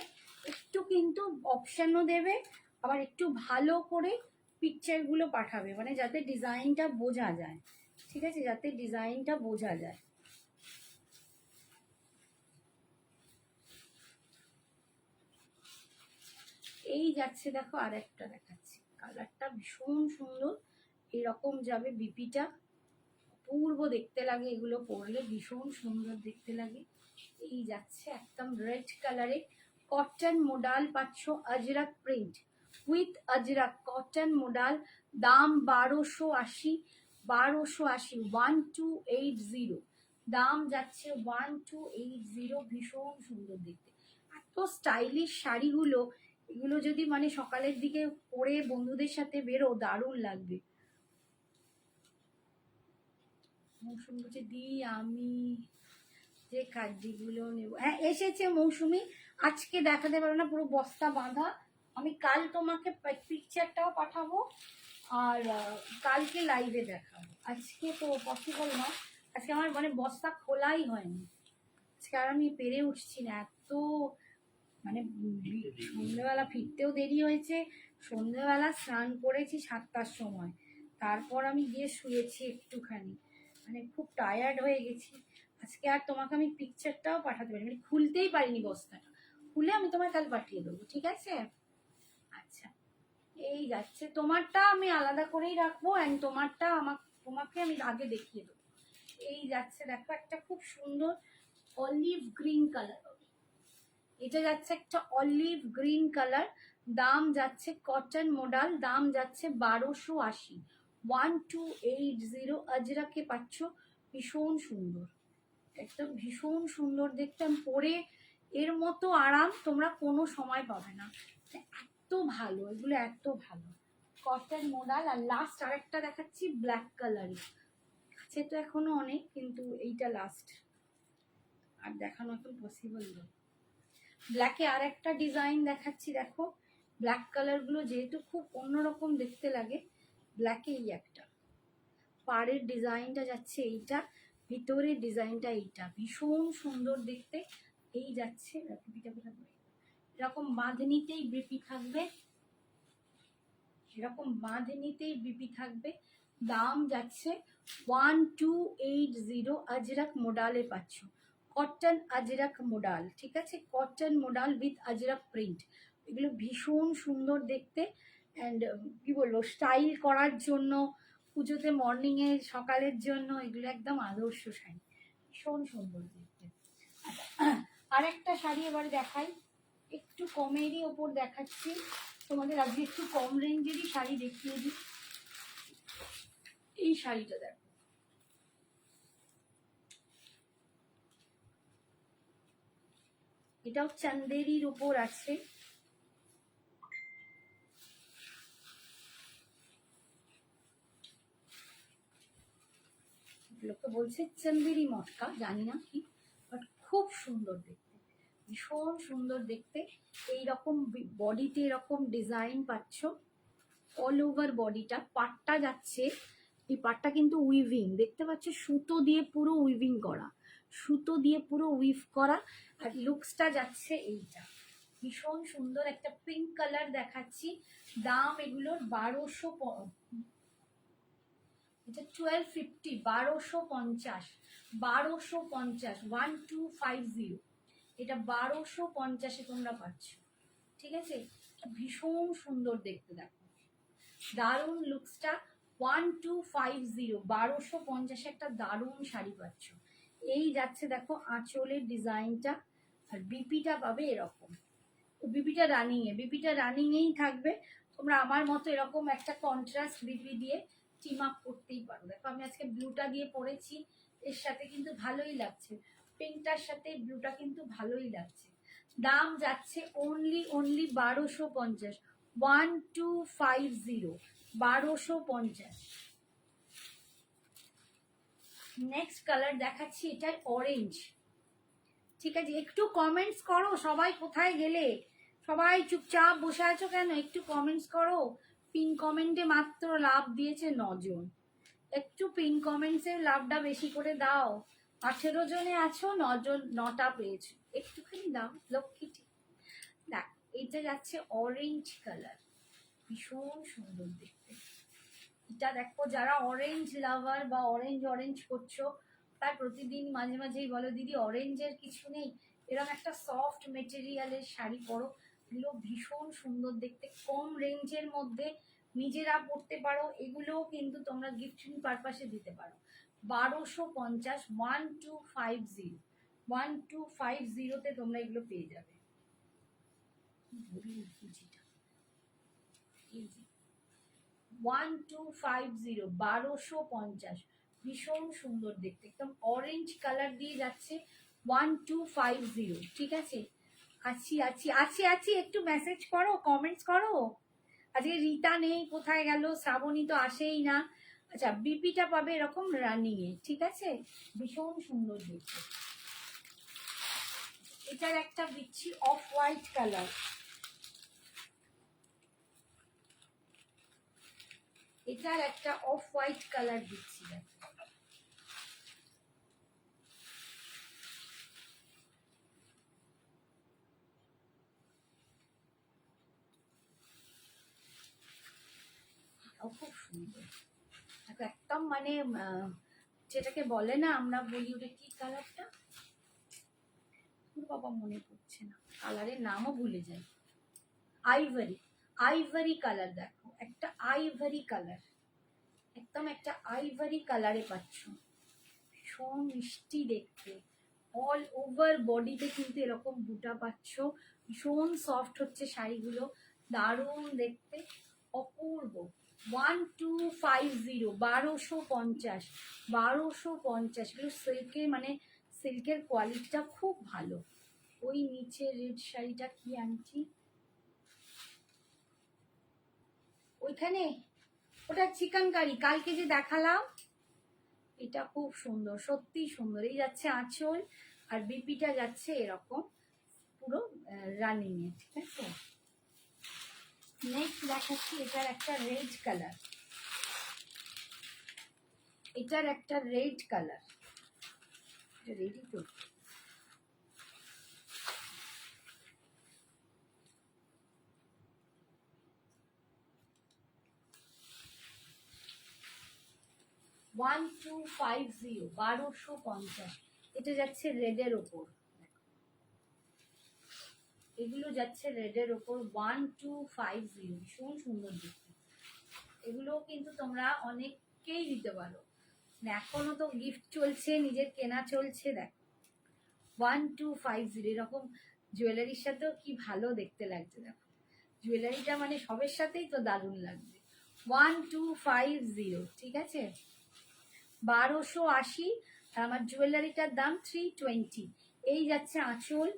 Speaker 1: একটু কিন্তু অপশানও দেবে, আবার একটু ভালো করে পিকচারগুলো পাঠাবে, মানে যাতে ডিজাইনটা বোঝা যায়, ঠিক আছে, যাতে ডিজাইনটা বোঝা যায়। এই যাচ্ছে দেখো আর একটা দেখাচ্ছি, কালারটা ভীষণ সুন্দর, এরকম যাবে বিপিটা, অপূর্ব দেখতে লাগে, এগুলো পরলে ভীষণ সুন্দর দেখতে লাগে। এই যাচ্ছে একদম রেড কালারে, কটন মোডাল পাচ্ছ, Ajrak print with Ajrak, cotton modal, দাম 1280, 1280, 1280, দাম যাচ্ছে 1280, ভীষণ সুন্দর দেখতে, এত স্টাইলিশ শাড়িগুলো, এগুলো যদি মানে সকালের দিকে পরে বন্ধুদের সাথে বেরো দারুণ লাগবে। মৌসুমি বলছে দি আমি যে কার্ডিগুলো নেব, হ্যাঁ এসেছে মৌসুমি, আজকে দেখাতে পারবো না, পুরো বস্তা বাঁধা, আমি কাল তোমাকে পিকচারটাও পাঠাবো, আর কালকে লাইভে দেখাবো, আজকে তো পসিবল না, আজকে আমার মানে বস্তা খোলাই হয়নি, আজকে আর আমি পেরে উঠছি না, এত মানে সন্ধ্যেবেলা ফিরতেও দেরি হয়েছে, সন্ধ্যেবেলা স্নান করেছি 7টার সময়, তারপর আমি গিয়ে শুয়েছি একটুখানি, মানে খুব টায়ার্ড হয়ে গেছি, আজকে আর তোমাকে আমি পিকচারটাও পাঠাতে পারি, মানে খুলতেই পারিনি বস্তাটা, খুলে আমি তোমার কাল পাঠিয়ে দেবো, ঠিক আছে। আচ্ছা এই যাচ্ছে, তোমারটা আমি আলাদা করেই রাখবো, অ্যান্ড তোমারটা তোমাকে আমি আগে দেখিয়ে দেবো। এই যাচ্ছে দেখো একটা খুব সুন্দর অলিভ গ্রিন কালার, এটা যাচ্ছে একটা অলিভ গ্রিন কালার, দাম যাচ্ছে কটন মডাল, দাম যাচ্ছে 1280, 1280 আজরাকে পাচ্ছ। ভীষণ সুন্দর, একদম ভীষণ সুন্দর দেখতে, পরে এর মতো আরাম তোমরা কোনো সময় পাবে না, এত ভালো এগুলো, এত ভালো কটন মডাল। আর লাস্ট আরেকটা দেখাচ্ছি ব্ল্যাক কালারে, আছে তো এখনো অনেক, কিন্তু এইটা লাস্ট, আর দেখানো এখন পসিবল নয়। ব্ল্যাকে আর একটা ডিজাইন দেখাচ্ছি, দেখো ব্ল্যাক কালারগুলো যেহেতু খুব অন্যরকম দেখতে লাগে, ব্ল্যাকে এই একটা পাড়ের ডিজাইনটা যাচ্ছে এইটা, ভিতরের ডিজাইনটা এইটা, ভীষণ সুন্দর দেখতে। এই যাচ্ছে এরকম বাঁধনিতেই বিপি থাকবে, এরকম বাঁধনিতেই বিপি থাকবে, দাম যাচ্ছে 1280, আজরাক মোডালে পাচ্ছ, কটন আজরাক মোডাল, ঠিক আছে, cotton modal with Ajrak print. এগুলো ভীষণ সুন্দর দেখতে, অ্যান্ড কি বলবো, স্টাইল করার জন্য, পুজোতে মর্নিংয়ে সকালের জন্য এগুলো একদম আদর্শ শাড়ি, ভীষণ সুন্দর দেখতে। আরেকটা শাড়ি এবারে দেখাই, একটু কমেরই ওপর দেখাচ্ছি তোমাদের, আজকে একটু কম রেঞ্জেরই শাড়ি দেখিয়ে দিই। এই শাড়িটা দেখো, এটাও চান্দেরির উপর আছে, লোকে বলছে চান্দেরি মটকা, জানি না কি, বাট খুব সুন্দর দেখতে, ভীষণ সুন্দর দেখতে। এইরকম বডিতে এরকম ডিজাইন পাচ্ছ অল ওভার বডিটা, পাটটা যাচ্ছে, এই পাটটা কিন্তু উইভিং দেখতে পাচ্ছ, সুতো দিয়ে পুরো উইভিং করা, সুতো দিয়ে পুরো উইভ করা, আর লুকসটা যাচ্ছে এইটা, ভীষণ সুন্দর একটা পিঙ্ক কালার দেখাচ্ছি, দাম এগুলোর 1200, এটা 1250, 1250, 1250, 1250, এটা 1250-এ তোমরা পাচ্ছ, ঠিক আছে, ভীষণ সুন্দর দেখতে, দেখো দারুণ লুকসটা, 1250, 1250 একটা দারুণ শাড়ি পাচ্ছ। এই যাচ্ছে দেখো আঁচলের ডিজাইনটা, আর বিপিটা পাবে এরকম, বিপিটা রানিংয়েই থাকবে, তোমরা আমার মতো এরকম একটা কন্ট্রাস্ট বিপি দিয়ে টিম আপ করতেই পারো। দেখো আমি আজকে ব্লুটা দিয়ে পরেছি, এর সাথে কিন্তু ভালোই লাগছে, পিঙ্কটার সাথে ব্লুটা কিন্তু ভালোই লাগছে। দাম যাচ্ছে অনলি 1250, 1250, 1250। নেক্সট কালার দেখাচ্ছি, এটা অরেঞ্জ, ঠিক আছে, একটু কমেন্টস করো সবাই, কোথায় গেলে সবাই চুপচাপ বসে আছো কেন, একটু কমেন্টস করো। পিন কমেন্টে মাত্র লাভ দিয়েছে 9 জন, একটু পিন কমেন্টসের লাভটা বেশি করে দাও, 18 জনে আছো, 9টা পেয়েছো, একটুখানি দাও লক্ষ্মীটি। দেখ এটা যাচ্ছে অরেঞ্জ কালার, ভীষণ সুন্দর দেখতে, এটা দেখো যারা অরেঞ্জ লাভার বা অরেঞ্জ করছো, তার প্রতিদিন মাঝে মাঝেই বলো দিদি অরেঞ্জের কিছু নেই, এরকম একটা সফট মেটেরিয়ালের শাড়ি পরো, এগুলো ভীষণ সুন্দর দেখতে, কম রেঞ্জের মধ্যে নিজেরা পরতে পারো, এগুলোও কিন্তু তোমরা গিফটিং পারপাসে দিতে পারো। 1250, 1250, 1250-তে তোমরা এগুলো পেয়ে যাবে। এই যে 1250, 1250, ভীষণ সুন্দর দেখতে, একদম অরেঞ্জ কালার দিয়ে যাচ্ছে 1250, ঠিক আছে। আছি, একটু মেসেজ করো, কমেন্টস করো। আজকে রীতা নেই, কোথায় গেল, শ্রাবণী তো আসেই না। আচ্ছা বিপিটা পাবে এরকম রানিং এ, ঠিক আছে, ভীষণ সুন্দর দেখতে। এটার একটা দিচ্ছি অফ হোয়াইট কালার, এটার একটা অফ হোয়াইট কালার দিচ্ছি, খুব সুন্দর, একদম মানে যেটাকে বলে না, আমরা বলি ওটা কি কালারটা, বাবা মনে পড়ছে না, কালারের নামও ভুলে যাই, আইভরি, আইভারি কালার, দেখো একটা আইভারি কালার, একদম একটা আইভারি কালারে পাচ্ছ, ভীষণ মিষ্টি দেখতে। অল ওভার বডিতে কিন্তু এরকম বুটা পাচ্ছ, ভীষণ সফট হচ্ছে শাড়িগুলো, দারুণ দেখতে, অপূর্ব। 1250, 1250, 1250, এগুলো সিল্কের, মানে সিল্কের কোয়ালিটিটা খুব ভালো। ওই নিচে রেড শাড়িটা কি আনছি ওইখানে, ওটা চিকেন কারি কালকে যে দেখালাম, এটা খুব সুন্দর, সত্যি সুন্দর। এই যাচ্ছে আঁচল, আর বিপিটা যাচ্ছে এরকম পুরো রানিং এ, ঠিক আছে। নেক্সট দেখাচ্ছি এটার একটা রেড কালার, এটার একটা রেড কালার, রেডি তো, ওয়ান টু ফাইভ জিরো, 1250, এটা যাচ্ছে রেডের ওপর, এগুলো যাচ্ছে রেডের ওপর 1250, ভীষণ সুন্দর দেখতে। এগুলো কিন্তু তোমরা অনেককেই দিতে পারো, এখনো তো গিফট চলছে, নিজের কেনা চলছে। দেখ 1250, এরকম জুয়েলারির সাথেও কি ভালো দেখতে লাগছে, দেখো জুয়েলারিটা মানে সবের সাথেই তো দারুণ লাগবে। 1250, ঠিক আছে, 1280, আর আমার জুয়েলারিটার দাম 320। এই যাচ্ছে আঁচল,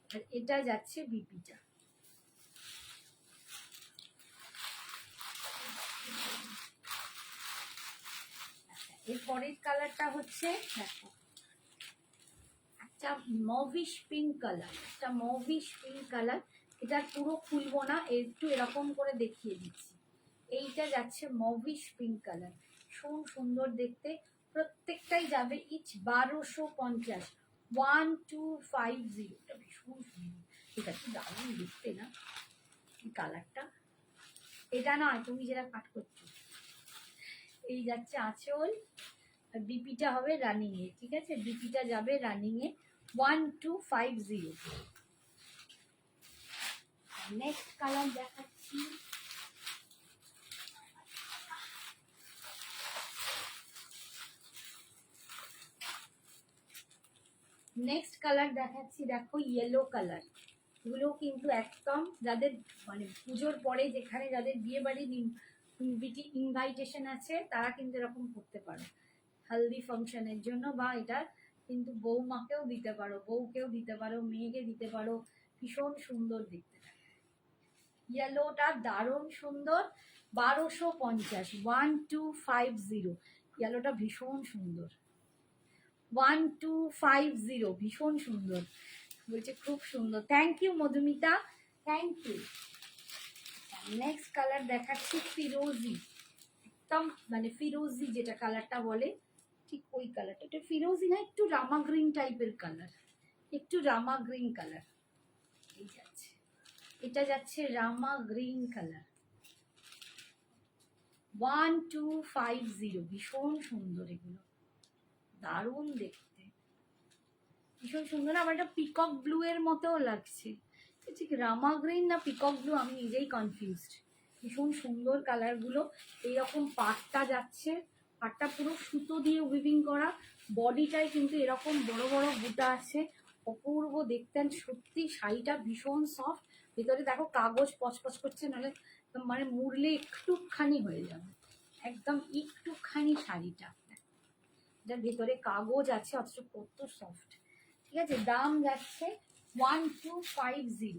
Speaker 1: আর এটা যাচ্ছে বিপিটা। এর পরের কালারটা হচ্ছে, দেখো একটা মভিশ পিঙ্ক কালার, একটা মভিশ পিঙ্ক কালার, এটা পুরো খুলবো না, একটু এরকম করে দেখিয়ে দিচ্ছি। এইটা যাচ্ছে মভিশ পিঙ্ক কালার, ভীষণ সুন্দর দেখতে, প্রত্যেকটাই যাবে ইচ 1250, 1250, এটা ভীষণ সুন্দর, এটা কি দারুণ দেখতে না এই কালারটা। এটা নয়, তুমি যেটা কাট করছো, এই যাচ্ছে আঁচল, আর বিপিটা হবে রানিং এ, ঠিক আছে, বিপিটা যাবে রানিং এ 1250। নেক্সট কালার দেখাচ্ছি, নেক্সট কালার দেখাচ্ছি, দেখো ইয়েলো কালার। এগুলো কিন্তু একদম যাদের মানে পুজোর পরে যেখানে যাদের বিয়ে বাড়ি ইনভাইটেশন আছে, তারা কিন্তু এরকম করতে পারো হলদি ফাংশনের জন্য, বা এটা কিন্তু বৌমাকেও দিতে পারো, বউকেও দিতে পারো, মেয়েকে দিতে পারো, ভীষণ সুন্দর দেখতে লাগে। ইয়েলোটা দারুণ সুন্দর, 1250, 1250, ইয়েলোটা ভীষণ সুন্দর, 1250, ভীষণ সুন্দর বলছে, খুব সুন্দর। Thank you Madhumita, thank you. Next colour দেখাচ্ছি ফিরোজি, একদম মানে ফিরোজি যেটা কালারটা বলে, ঠিক ওই কালারটা, এটা ফিরোজি না, একটু রামা গ্রিন টাইপের কালার, একটু রামা গ্রিন কালার। এই যাচ্ছে, এটা যাচ্ছে রামা গ্রিন কালার, 1250, ভীষণ সুন্দর, এগুলো দারুণ দেখতে, ভীষণ সুন্দর। আমার একটা পিকক ব্লু এর মতোও লাগছে, ঠিক রামা গ্রিন না পিকক ব্লু, আমি নিজেই কনফিউজড। ভীষণ সুন্দর কালারগুলো। এইরকম পাটটা যাচ্ছে, পাটটা পুরো সুতো দিয়ে উইভিং করা, বডিটায় কিন্তু এরকম বড় বড় বুটা আছে, অপূর্ব দেখতে। সত্যি শাড়িটা ভীষণ সফট, ভেতরে দেখো কাগজ পচপচ করছে, নাহলে মানে মুড়লে একটুখানি হয়ে যাবে, একদম একটুখানি শাড়িটা, এটার ভেতরে কাগজ আছে, অথচ কত সফট, ঠিক আছে। দাম যাচ্ছে 1250।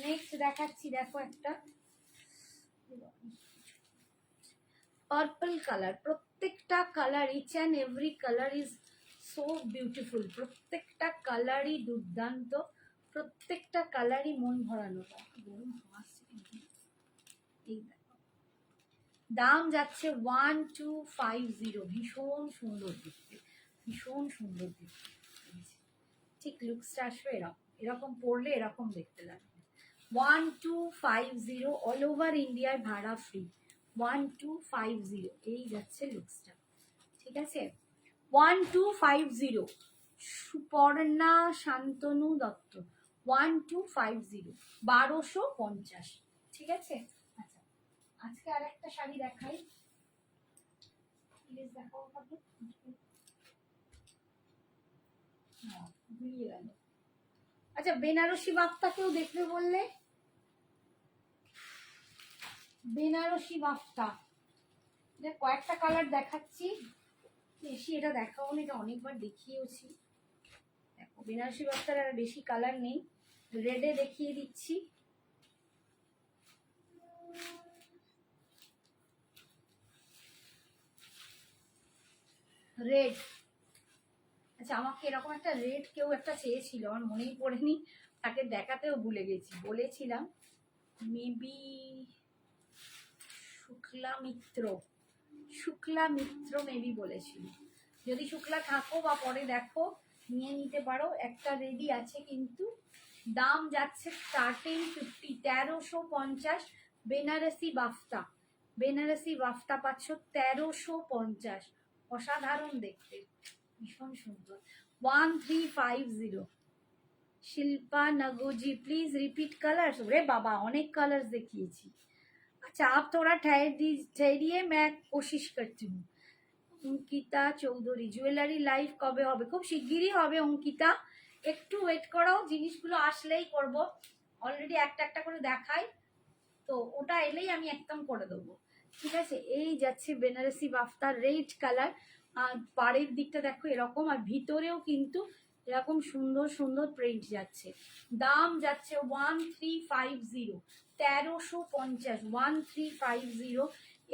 Speaker 1: নেক্সট দেখাচ্ছি, দেখো একটা পার্পল কালার, প্রত্যেকটা colour, each and every colour is so beautiful, প্রত্যেকটা কালারই দুর্দান্ত, প্রত্যেকটা কালারই মন ভরানো। এই দেখো, দাম যাচ্ছে 1250, ভীষণ সুন্দর দেখতে, ভীষণ সুন্দর দেখতে, ঠিক লুকসটা আসবে এরকম, এরকম পরলে এরকম দেখতে লাগবে। 1250, অল ওভার ইন্ডিয়ায় ভাড়া ফ্রি, 1250, এই যাচ্ছে লুকসটা, ঠিক আছে। 1250, সুপর্ণা শান্তনু দত্ত, 1250, 1250, ঠিক আছে। আচ্ছা, আজকে আর একটা শাড়ি দেখাই, প্লিজ দেখাও ভাবে। হ্যাঁ, ভুলিয়ে গেল। আচ্ছা, বেনারসি বাফতা কেউ দেখবে বললে? বেনারসি বাফতা কয়েকটা কালার দেখাচ্ছি, বেশি এটা দেখাও না, এটা অনেকবার দেখিয়েওছি। দেখো বেনারসি বাফতার আর বেশি কালার নেই, রেডে দেখিয়ে দিচ্ছি। রেড, আচ্ছা আমাকে এরকম একটা রেড কেউ একটা চেয়েছিল, আমার মনেই পড়েনি, তাকে দেখাতেও ভুলে গেছি। বলেছিলাম মেবি শুক্লা মিত্র, শুক্লা মিত্র মেবি বলেছিল। যদি শুক্লা থাকো বা পরে দেখো নিয়ে নিতে পারো, একটা রেডি আছে কিন্তু দাম যাচ্ছে 1350, 1350। বেনারসি বাফতা, বেনারসি বাফতা পাচ্ছ 1350, অসাধারণ দেখতে, ভীষণ সুন্দর। 1350। শিল্পা নগোজি, প্লিজ রিপিট কালার্स। রে বাবা, অনেক কালার্স দেখিয়েছি। अच्छा आप थोड़ा ठहरिए, मैं कोशिश करती हूँ। অঙ্কিতা চৌধুরী, জুয়েলারি লাইভ কবে হবে? খুব শিগগিরই হবে অঙ্কিতা, একটু ওয়েট করো, জিনিসগুলো আসলেই করব। অলরেডি একটা একটা করে দেখাই, তো ওটা এলেই আমি একদম করে দেবো, ঠিক আছে। এই যাচ্ছে বেনারসি বাফতা, রেড কালার, আর পাড়ের দিকটা দেখো এরকম, আর ভিতরেও কিন্তু এরকম সুন্দর সুন্দর প্রিন্ট যাচ্ছে। দাম যাচ্ছে 1350, 1350, 1350।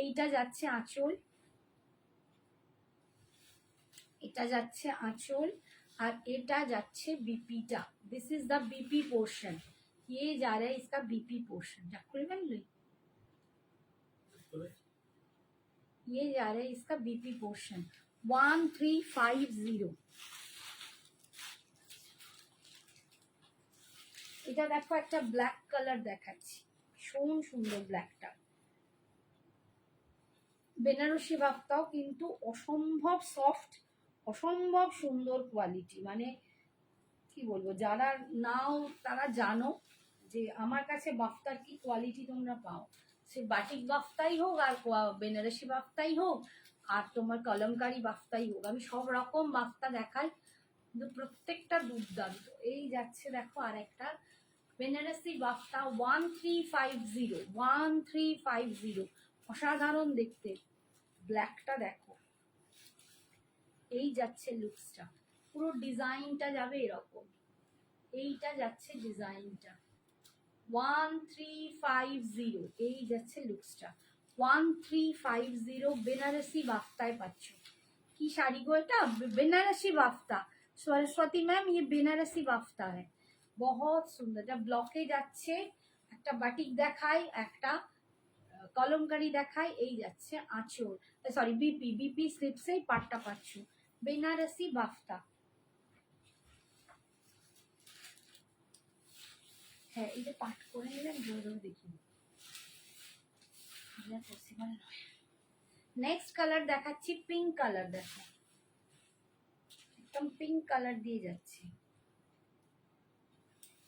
Speaker 1: এইটা যাচ্ছে আঁচল, এটা যাচ্ছে আঁচল, আর এটা যাচ্ছে বিপিটা। This is the BP portion, ये जा रहा है इसका बीपी पोर्शन। ये जा रहा है इसका बीपी पोर्शन 1350। এটা দেখো একটা ব্ল্যাক কালার দেখাচ্ছি, ভীষণ সুন্দর ব্ল্যাকটা। বেনারসি বাফতাও কিন্তু অসম্ভব সফট, অসম্ভব সুন্দর কোয়ালিটি, মানে কি বলবো, যারা নাও তারা জানো যে আমার কাছে বাফতার কি কোয়ালিটি তোমরা পাও। সে বাটিক বাফতাই হোক আর বেনারসি বাফতাই হোক আর তোমার কলমকারি বাফতাই হোক, আমি সব রকম বাফতা দেখাই, কিন্তু প্রত্যেকটা দুর্দান্ত। এই যাচ্ছে দেখো আর একটা বেনারসি বাফতা 1350, 1350, অসাধারণ দেখতে। ব্ল্যাকটা দেখো, এই যাচ্ছে লুকসটা, পুরো ডিজাইনটা যাবে এরকম, এইটা যাচ্ছে ডিজাইনটা 1350, এই যাচ্ছে লুকসটা 1350। বেনারসি বাফতায় পাচ্ছ। কি শাড়ি গো এটা? বেনারসি বাফতা। সরস্বতী ম্যাম, ये বেনারসি বাফতা है, बहुत সুন্দর। এটা ব্লকে যাচ্ছে, একটা বাটিক দেখাই, একটা কলমকারি দেখাই। এই যাচ্ছে আঁচল, সরি বিপি, বিপি স্লিপসেই পাটটা পাচ্ছ, বেনারসি বাফতা। হ্যাঁ, এটা পাট করে নিলাম, জোরে জোরে দেখি, পসিবল নয়। নেক্সট কালার দেখাচ্ছি, পিঙ্ক কালার দেখো, একদম পিঙ্ক কালার দিয়ে যাচ্ছে।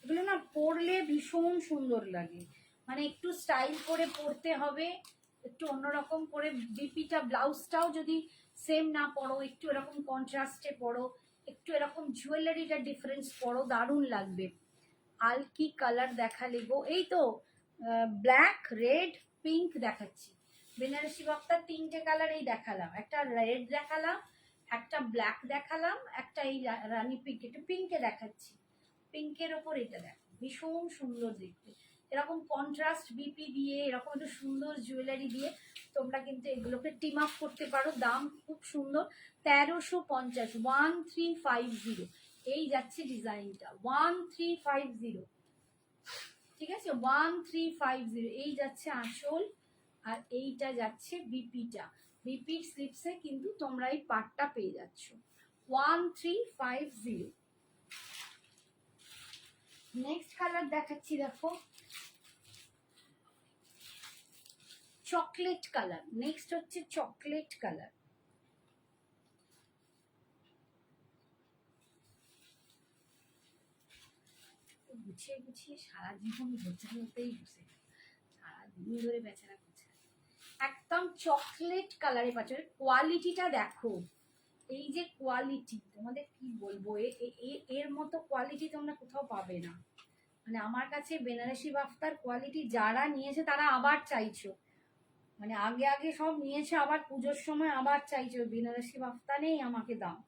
Speaker 1: এগুলো না পরলে ভীষণ সুন্দর লাগে, মানে একটু স্টাইল করে পরতে হবে, একটু অন্যরকম করে। বিপিটা ব্লাউজটাও যদি সেম না পরো, একটু এরকম কন্ট্রাস্টে পরো, একটু এরকম জুয়েলারিটা ডিফারেন্স পরো, দারুণ লাগবে। আর কি কালার দেখালে গো? এই তো ব্ল্যাক, রেড, পিঙ্ক দেখাচ্ছি। বেনারসি বাফতা তিনটে কালার এই দেখালাম, একটা রেড দেখালাম, একটা ব্ল্যাক দেখালাম, একটা এই রানী পিঙ্ক, একটু পিঙ্কে দেখাচ্ছি। পিঙ্কের ওপর এটা দেখো, ভীষণ সুন্দর দেখতে। এরকম কন্ট্রাস্ট বিপি দিয়ে, এরকম একটু সুন্দর জুয়েলারি দিয়ে তোমরা কিন্তু এগুলোকে টিম আপ করতে পারো। দাম খুব সুন্দর, 1350, 1350। এই যাচ্ছে ডিজাইনটা 1350, ঠিক আছে, 1350। এই যাচ্ছে আঁচল, আর এইটা যাচ্ছে বিপিটা। বিপির স্লিপসে কিন্তু তোমরা এই পাটটা পেয়ে যাচ্ছ 1350। নেক্সট কালার দেখাচ্ছি, দেখো চকলেট কালার। নেক্সট হচ্ছে চকলেট কালার, গুছিয়ে গুছিয়ে সারা জীবন গোছানোতেই বসে, ধরে বেচারা কোথায়, একদম চকলেট কালারে পাচ্ছ। কোয়ালিটিটা দেখো, এই যে কোয়ালিটি তোমাদের কি বলবো, এর মতো কোয়ালিটি তোমরা কোথাও পাবে না। মানে আমার কাছে বেনারসি বাফতার কোয়ালিটি যারা নিয়েছে তারা আবার চাইছো, মানে আগে আগে সব নিয়েছে, আবার পুজোর সময় আবার চাইছো বেনারসি বাফতা নেই আমাকে দাও।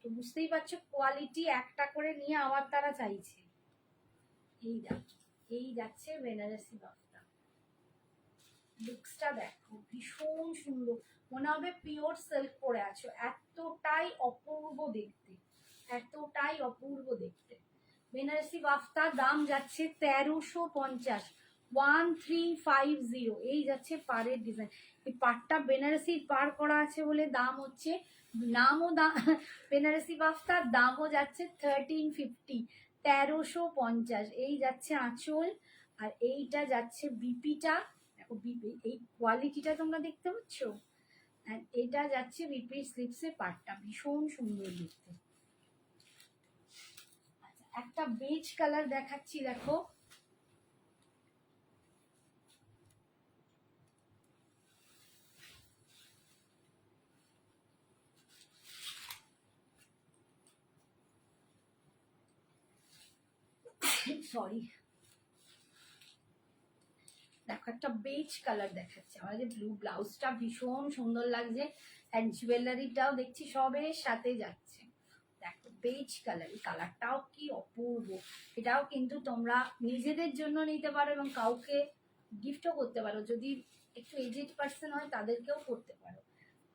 Speaker 1: তো বুঝতেই পারছো কোয়ালিটি একটা করে নিয়ে আবার তারা চাইছে। এই দেখো, এই যাচ্ছে বেনারসি বাফতা, লুকসটা দেখো ভীষণ সুন্দর, মনে হবে পিওর সিল্ক পরে আছো, এতটাই অপূর্ব দেখতে, এতটাই অপূর্ব দেখতে। বেনারসি বাফতার দাম যাচ্ছে 1350, 1350, এই যাচ্ছে পাড়ের ডিজাইন। এই পাড়টা বেনারসির পাড় করা আছে বলে দাম হচ্ছে, নামও দাম বেনারসি বাফতার, দামও যাচ্ছে 1350, 1350। এই যাচ্ছে আঁচল, আর এইটা যাচ্ছে বিপিটা, দেখো বিপি এই কোয়ালিটিটা তোমরা দেখতে পাচ্ছ, আর এটা যাচ্ছে বিপির স্লিপসের পার্টটা, ভীষণ সুন্দর দেখতে। আচ্ছা, একটা বেজ কালার দেখাচ্ছি দেখো, সরি, দেখো একটা বেজ কালার দেখাচ্ছে, আমার যে ব্লু ব্লাউজটা ভীষণ সুন্দর লাগছে, অ্যান্ড জুয়েলারিটাও দেখছি সবের সাথে যাচ্ছে। দেখো বেজ কালার, এই কালারটাও কি অপূর্ব। এটাও কিন্তু তোমরা নিজেদের জন্য নিতে পারো এবং কাউকে গিফটও করতে পারো, যদি একটু এজেড পার্সন হয় তাদেরকেও করতে পারো।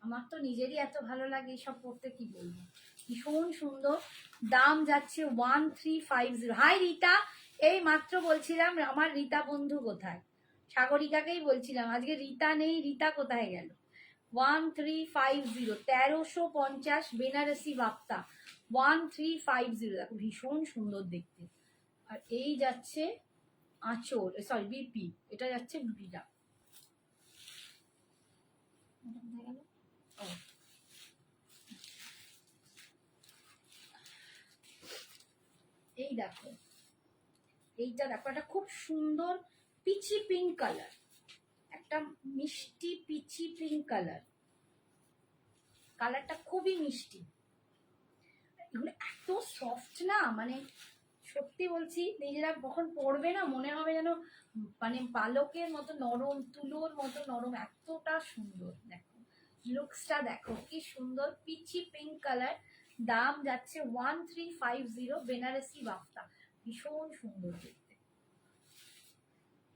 Speaker 1: আমার তো নিজেরই এত ভালো লাগে এইসব পড়তে, কি বলবো, ভীষণ সুন্দর। দাম যাচ্ছে 1350। হাই রীতা, এই মাত্র বলছিলাম আমার রীতা বন্ধু কোথায়, সাগরিকাকেই বলছিলাম আজকে রীতা নেই, রীতা কোথায় গেল। 1350, 1350 বেনারসি বাপ্তা, 1350। দেখো ভীষণ সুন্দর দেখতে। আর এই যাচ্ছে আঁচল, সরি বিপি, এটা যাচ্ছে বিপিটা। এই দেখো, এইটা দেখো, একটা খুব সুন্দর পিচি পিঙ্ক কালার, একটা মিষ্টি পিচি পিঙ্ক কালার, কালারটা খুবই মিষ্টি। এগুলো এত সফট না, মানে সত্যি বলছি, নিজেরা কখন পরবে না মনে হবে যেন মানে পালকের মতো নরম, তুলোর মতো নরম, এতটা সুন্দর। দেখো লুকসটা দেখো কি সুন্দর, পিচি পিঙ্ক কালার, দাম যাচ্ছে 1350, বেনারসি বাফতা, ভীষণ সুন্দর দেখতে,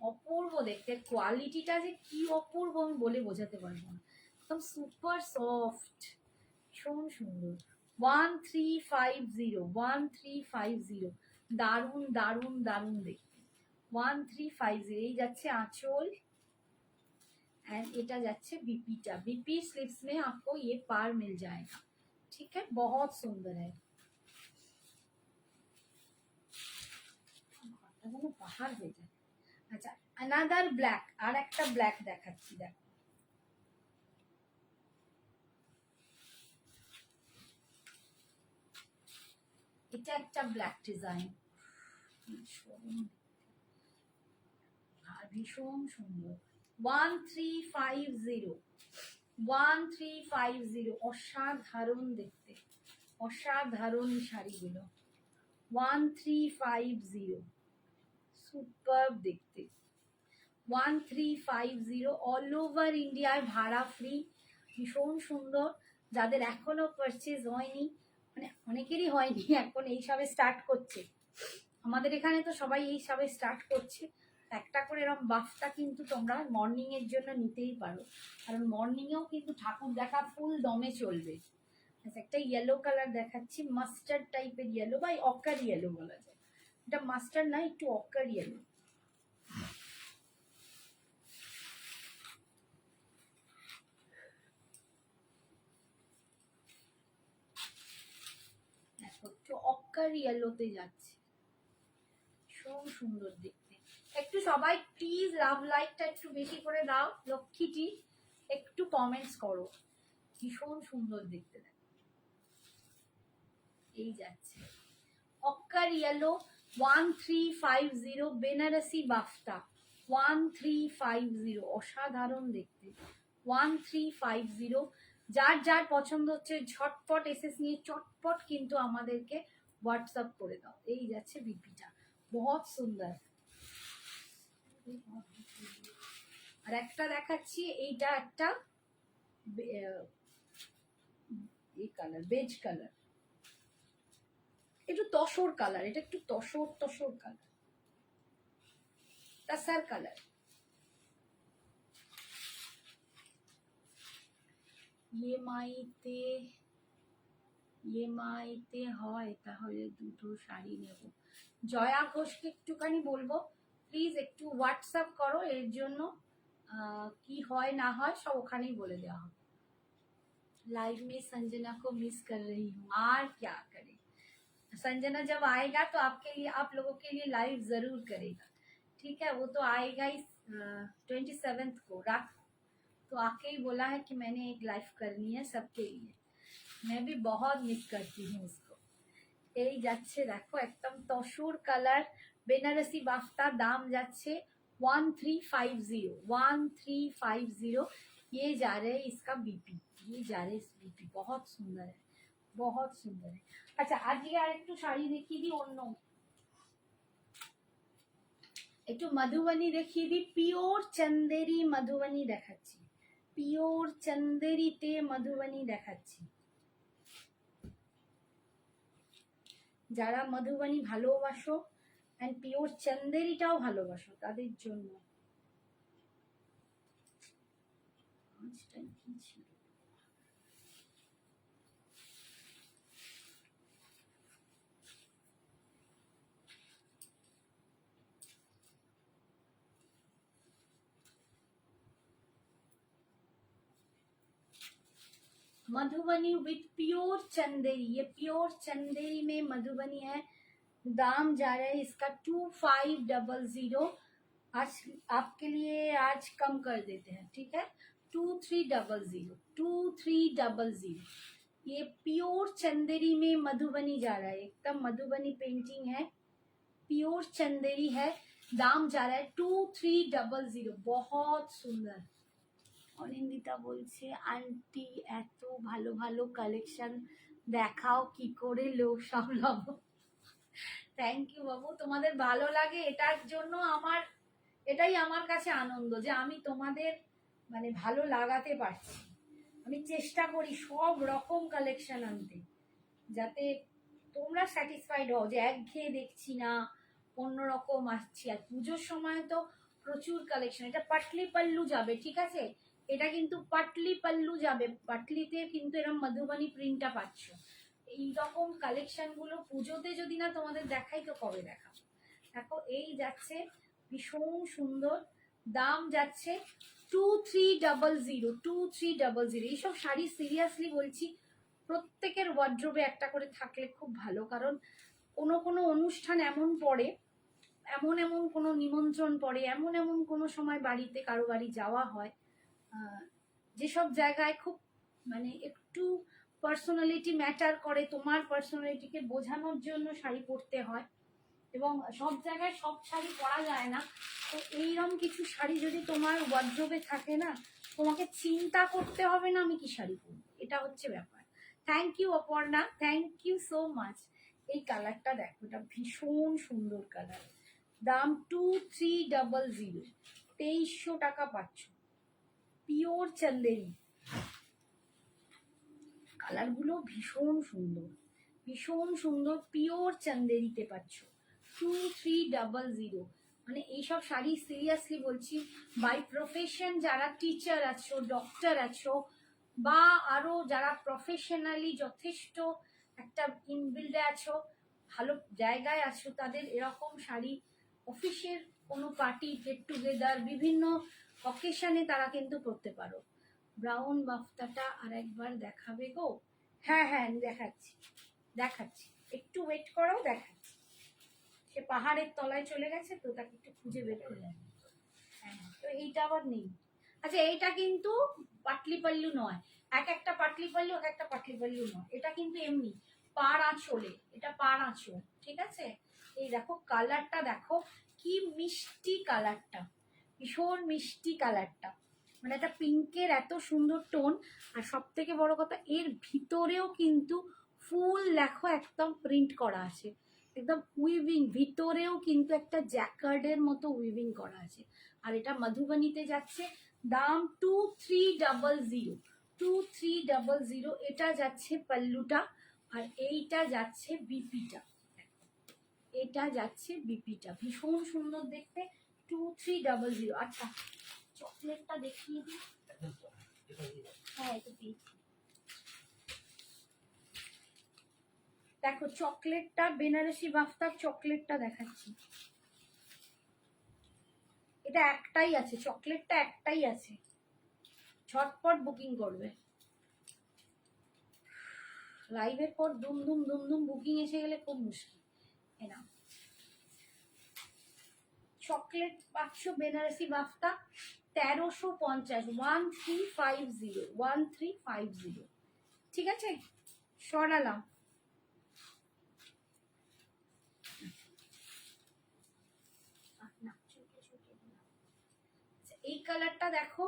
Speaker 1: অপূর্ব দেখতে। কোয়ালিটিটা যে কি অপূর্ব আমি বলে বোঝাতে পারবো না, একদম সুপার সফট, ভীষণ সুন্দর। 1350, 1350, দারুণ দারুণ দারুণ দেখতে। 1350, এই যাচ্ছে आंचल एंड এটা যাচ্ছে बीपीटा। बीपी स्लीव्स में आपको ये पार मिल जाएगा, ठीक है, बहुत सुंदर है। बाहर हो जाए। अच्छा, अनदर ब्लैक, আর একটা ব্ল্যাক দেখাচ্ছি, দেখো এটা একটা ব্ল্যাক ডিজাইন, আর ভীষণ সুন্দর। 1350, 1350, অসাধারণ দেখতে, অসাধারণ শাড়িগুলো। 1350, সুপার দেখতে। 1350, অল ওভার ইন্ডিয়ায় ভাড়া ফ্রি, ভীষণ সুন্দর। যাদের এখনো পারচেজ হয়নি, মানে অনেকেরই হয়নি, এখন এই সবে স্টার্ট করছে, আমাদের এখানে তো সবাই এই সবে স্টার্ট করছে, একটা করে এরকম বাফটা কিন্তু তোমরা মর্নিং এর জন্য নিতেই পারো, কারণ মর্নিং এও কিন্তু ঠাকুর দেখা ফুল দমে চলবে। আচ্ছা, একটা ইয়েলো কালার দেখাচ্ছি, মাস্টার্ড টাইপের ইয়েলো বা অকার ইয়েলো বলা যায়, এটা মাস্টার্ড না, একটু অকার ইয়েলো। দেখো একটু অকার ইয়েলোতে যাচ্ছে, ভীষণ সুন্দর দেখতে। একটু সবাই প্লিজ লাভ লাইকটা একটু বেশি করে দাও, লক্ষ্মীটি একটু কমেন্টস করো, ভীষণ সুন্দর দেখতে। এই যাচ্ছে অক্কার ইয়েলো, 1350, বেনারসি বাফতা, 1350, অসাধারণ দেখতে। 1350, যার যার পছন্দ হচ্ছে ঝটপট এসএস নিয়ে চটপট কিন্তু আমাদেরকে হোয়াটসঅ্যাপ করে দাও। এই যাচ্ছে বিপিটা, বহুত সুন্দর। আর একটা দেখাচ্ছি, এইটা একটা এই কালার, বেজ কালার, একটু তসর কালার, এটা একটু তসর তসর কালার, তাসার কালার। ইএমআইতে হয় তাহলে দুটো শাড়ি নেব। জয়া ঘোষকে একটুখানি বলবো প্লিজ একটু হোয়াটসঅ্যাপ করো, এর জন্য কি হয় না হয় সব ওখানেই বলে দেওয়া হবে। लाइव में संजना को मिस कर रही हूँ, और क्या करे, संजना जब आएगा तो आपके लिए, आप लोगों के लिए लाइव जरूर करेगा, ठीक है। वो तो आएगा ही 27 को रात, तो आके ही बोला है कि मैंने एक लाइव करनी है सबके लिए। मैं भी बहुत मिस करती हूँ उसको। এই যাচ্ছে দেখো একদম তসর কালার বেনারসি বাফতা, দাম যাচ্ছে 1350, 1350। ये जा रहे हैं इसका बीपी, ये जा रहे हैं बीपी, बहुत सुंदर है, बहुत सुंदर है। আচ্ছা আজকে আর একটু শাড়ি দেখিয়ে দিই, অন্য একটু মধুবনী দেখিয়ে দিই। পিওর চন্দেরি মধুবনী দেখাচ্ছি, পিওর চন্দেরিতে মধুবনী দেখাচ্ছি। যারা মধুবনী ভালোবাসো অ্যান্ড পিওর চন্দেরিটাও ভালোবাসো তাদের জন্য। मधुबनी विथ प्योर चंदेरी, ये प्योर चंदेरी में मधुबनी है। दाम जा रहा है इसका 2500। आज आपके लिए आज कम कर देते हैं, ठीक है, 2300, 2300। ये प्योर चंदेरी में मधुबनी जा रहा है, एकदम मधुबनी पेंटिंग है, प्योर चंदेरी है। दाम जा रहा है 2300, बहुत सुंदर। অনিন্দিতা বলছে আন্টি এত ভালো ভালো কালেকশন দেখাও, কি করে লোক সামলাবো। থ্যাংক ইউ বাবু, তোমাদের ভালো লাগে এটার জন্য আমার, এটাই আমার কাছে আনন্দ যে আমি তোমাদের মানে ভালো লাগাতে পারছি। আমি চেষ্টা করি সব রকম কালেকশন আনতে, যাতে তোমরা স্যাটিসফাইড হও যে একঘেয়ে দেখছি না, অন্যরকম আসছি। আর পুজোর সময় তো প্রচুর কালেকশন। এটা পাটলি পাল্লু যাবে, ঠিক আছে, এটা কিন্তু পাটলি পাল্লু যাবে, পাটলিতে কিন্তু এরকম মধুবনী প্রিন্টটা পাচ্ছ। এইরকম কালেকশন গুলো পুজোতে যদি না তোমাদের দেখাই তো কবে দেখাবো। দেখো এই যাচ্ছে ভীষণ সুন্দর, দাম যাচ্ছে 2300, 2300। এইসব শাড়ি সিরিয়াসলি বলছি প্রত্যেকের ওয়ার্ড্রোবে একটা করে থাকলে খুব ভালো, কারণ কোনো কোনো অনুষ্ঠান এমন পড়ে, এমন এমন কোনো নিমন্ত্রণ পড়ে, এমন এমন কোনো সময় বাড়িতে কারো বাড়ি যাওয়া হয়, যেসব জায়গায় খুব মানে একটু পার্সোনালিটি ম্যাটার করে, তোমার পার্সোনালিটিকে বোঝানোর জন্য শাড়ি পরতে হয়, এবং সব জায়গায় সব শাড়ি পরা যায় না। তো এইরকম কিছু শাড়ি যদি তোমার ওয়ার্ড্রোবে থাকে না, তোমাকে চিন্তা করতে হবে না আমি কি শাড়ি পরবো, এটা হচ্ছে ব্যাপার। Thank you Aparna, thank you so much. এই কালারটা দেখো, এটা ভীষণ সুন্দর কালার, দাম 2300, 2300 টাকা পাচ্ছ। পিওর চন্দেরি, কালারগুলো ভীষণ সুন্দর, ভীষণ সুন্দর, পিওর চন্দেরিতে পাচ্ছ 2300। মানে এইসব শাড়ি সিরিয়াসলি বলছি, বাই প্রফেশন যারা টিচার আছো, ডক্টর আছো, বা আরো যারা প্রফেশনালি যথেষ্ট একটা ইনবিল্ডে আছো, ভালো জায়গায় আছো, তাদের এরকম শাড়ি অফিসের কোনো পার্টি, গেট টুগেদার, বিভিন্ন অকেশনে তারা কিন্তু পরতে পারো। ব্রাউন বাফতাটা আর একবার দেখাবে গো? হ্যাঁ হ্যাঁ দেখাচ্ছি, দেখাচ্ছি, একটু ওয়েট করো, দেখাচ্ছি। সে পাহাড়ের তলায় চলে গেছে তো, তাকে একটু খুঁজে বের করে নেবে। হ্যাঁ, তো এইটা আবার নেই। আচ্ছা এইটা কিন্তু পাটলি পাল্লু নয়, এক একটা পাটলি পাল্লু, এক একটা পাটলি পাল্লু নয়, এটা কিন্তু এমনি পাড় আঁচলে, এটা পাড় আঁচল, ঠিক আছে। এই দেখো কালারটা দেখো কি মিষ্টি কালারটা, ভীষণ মিষ্টি কালারটা, মানে একটা পিঙ্কের এত সুন্দর টোন। আর সব থেকে বড় কথা, এর ভিতরেও কিন্তু ফুল দেখো একদম প্রিন্ট করা আছে, একদম উইভিং, ভিতরেও কিন্তু একটা জ্যাকার্ডের মতো উইভিং করা আছে। আর এটা মধুবনীতে যাচ্ছে, দাম 2300, 2300। এটা যাচ্ছে পাল্লুটা, আর এইটা যাচ্ছে বিপিটা, এটা যাচ্ছে বিপিটা, ভীষণ সুন্দর দেখতে, 2300। আচ্ছা চকলেটটা দেখিয়ে দিই। হ্যাঁ এটা পেয়েছি। দেখো চকলেটটা, বেনারসি বাফতার চকলেটটা দেখাচ্ছি, এটা একটাই আছে, চকলেটটা একটাই আছে, ঝটপট বুকিং করবে। লাইভের পর দুম দুম দুম দুম বুকিং এসে গেলে খুব মুশকিল। এ নাও চকলেট পাচ্ছ বেনারসি বাফতা, 1350, 1350, 1350। ঠিক আছে, সরালাম। এই কালারটা দেখো,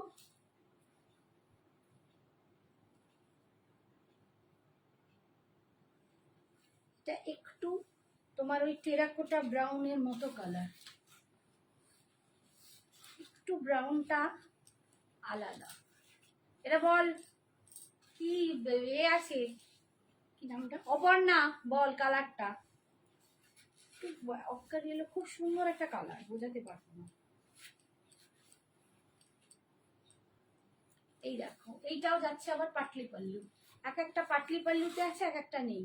Speaker 1: এটা একটু তোমার ওই টেরাকোটা ব্রাউনের মতো কালার, একটু ব্রাউনটা আলাদা। এটা বল কি এ আছে, কি নামটা, অপর্ণা বল কালারটা। অক্কার ইয়েলো, খুব সুন্দর একটা কালার, বোঝাতে পারবো না। এই দেখো এইটাও যাচ্ছে আবার পাটলি পাল্লু, এক একটা পাটলি পাল্লুতে আছে, এক একটা নেই।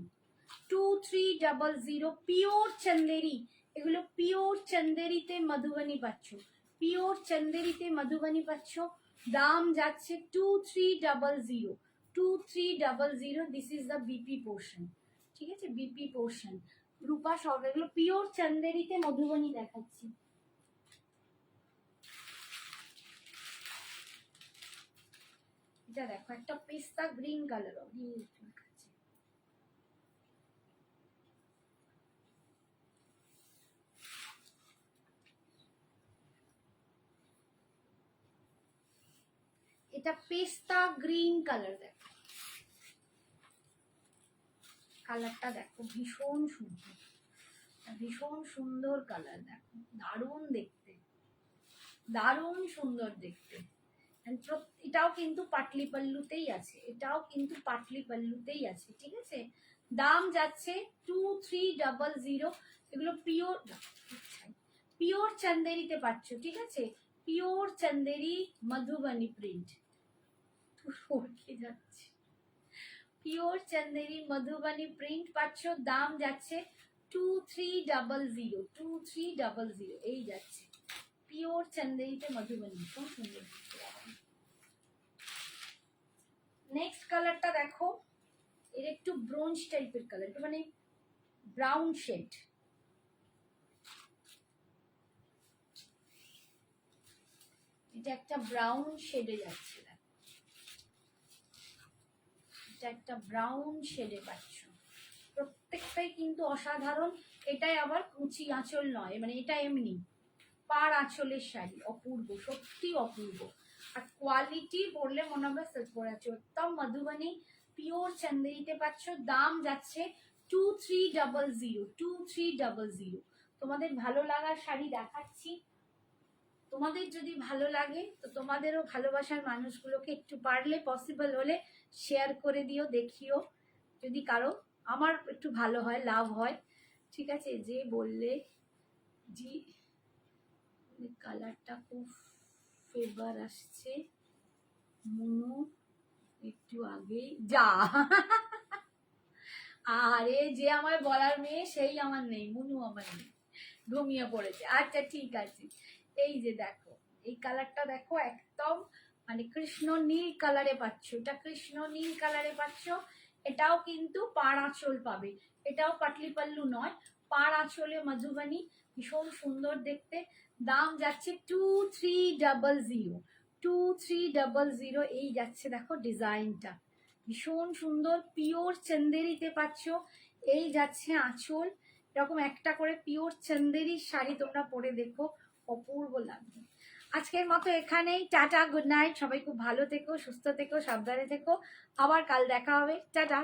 Speaker 1: 2300 পিওর চন্দেরি, এগুলো পিওর চন্দেরিতে মধুবনী পাচ্ছ, পিওর চন্দেরিতে মধুবনী পাচ্ছ। দাম যাচ্ছে 2300, 2300। This is the BP portion, ঠিক আছে, বিপি পোর্শন। রূপা সব এগুলো পিওর চন্দেরিতে মধুবনী দেখাচ্ছি। এটা দেখো একটা পেস্তা গ্রিন কালার, এটা পেস্তা গ্রিন কালার, দেখো কালারটা দেখো, ভীষণ সুন্দর, ভীষণ সুন্দর কালার, দেখো দারুণ দেখতে, দারুণ সুন্দর দেখতে। এটাও কিন্তু পাটলি পাল্লুতেই আছে, এটাও কিন্তু পাটলি পাল্লুতেই আছে, ঠিক আছে। দাম যাচ্ছে 2300। এগুলো পিওর, পিওর চন্দেরিতে পাচ্ছ, ঠিক আছে, পিওর চন্দেরি মধুবনী প্রিন্ট, যাচ্ছে পিওর চন্দেরি মধুবনী প্রিন্ট পাচ্ছ। দাম যাচ্ছে 2300, 2300। এই যাচ্ছে পিওর চন্দেরিতে মধুবনী, খুব সুন্দর। নেক্সট কালারটা দেখো, এর একটু ব্রোঞ্জ টাইপের কালার, একটু মানে ব্রাউন শেড। এটা একটা ব্রাউন শেডে যাচ্ছে, এটা একটা ব্রাউন শেডে পাচ্ছ, প্রত্যেকটাই কিন্তু অসাধারণ। এটাই আবার কুচি আঁচল নয়, মানে এটা এমনি পার আঁচলের শাড়ি, অপূর্ব, সত্যি অপূর্ব। আর কোয়ালিটি বললে মনে হবে সেট পরে আছে, একদম মধুবনী পিওর চন্দেরিতে পাচ্ছ। দাম যাচ্ছে 2300, 2300। তোমাদের ভালো লাগার শাড়ি দেখাচ্ছি, তোমাদের যদি ভালো লাগে তো তোমাদেরও ভালোবাসার মানুষগুলোকে একটু পারলে পসিবল হলে শেয়ার করে দিও, দেখিও, যদি কারো আমার একটু ভালো হয়, লাভ হয়, ঠিক আছে। যে বললে জি কালারটা খুব ফেভার আসছে, মুনু একটু আগে যা, আরে যে আমার বলার মেয়ে সেই আমার নেই, মুনু আমার নেই, ঘুমিয়ে পড়েছে। আচ্ছা ঠিক আছে, এই যে দেখো এই কালারটা দেখো, একদম মানে কৃষ্ণ নীল কালারে পাচ্ছ, এটা কৃষ্ণ নীল কালারে পাচ্ছ। এটাও কিন্তু পাড় আঁচল পাবে, এটাও পাটলি পাল্লু নয়, পাড় আঁচলে মধুবনী, ভীষণ সুন্দর দেখতে। দাম যাচ্ছে 2300, 2300। এই যাচ্ছে দেখো ডিজাইনটা, ভীষণ সুন্দর, পিওর চন্দেরিতে পাচ্ছ। এই যাচ্ছে আঁচল, এরকম একটা করে পিওর চন্দেরি শাড়ি তোমরা পরে দেখো, অপূর্ব লাগবে। আজকের মতো এখানেই, টাটা, গুড নাইট, সবাই খুব ভালো থেকো, সুস্থ থেকো, সাবধানে থেকো, আবার কাল দেখা হবে, টাটা।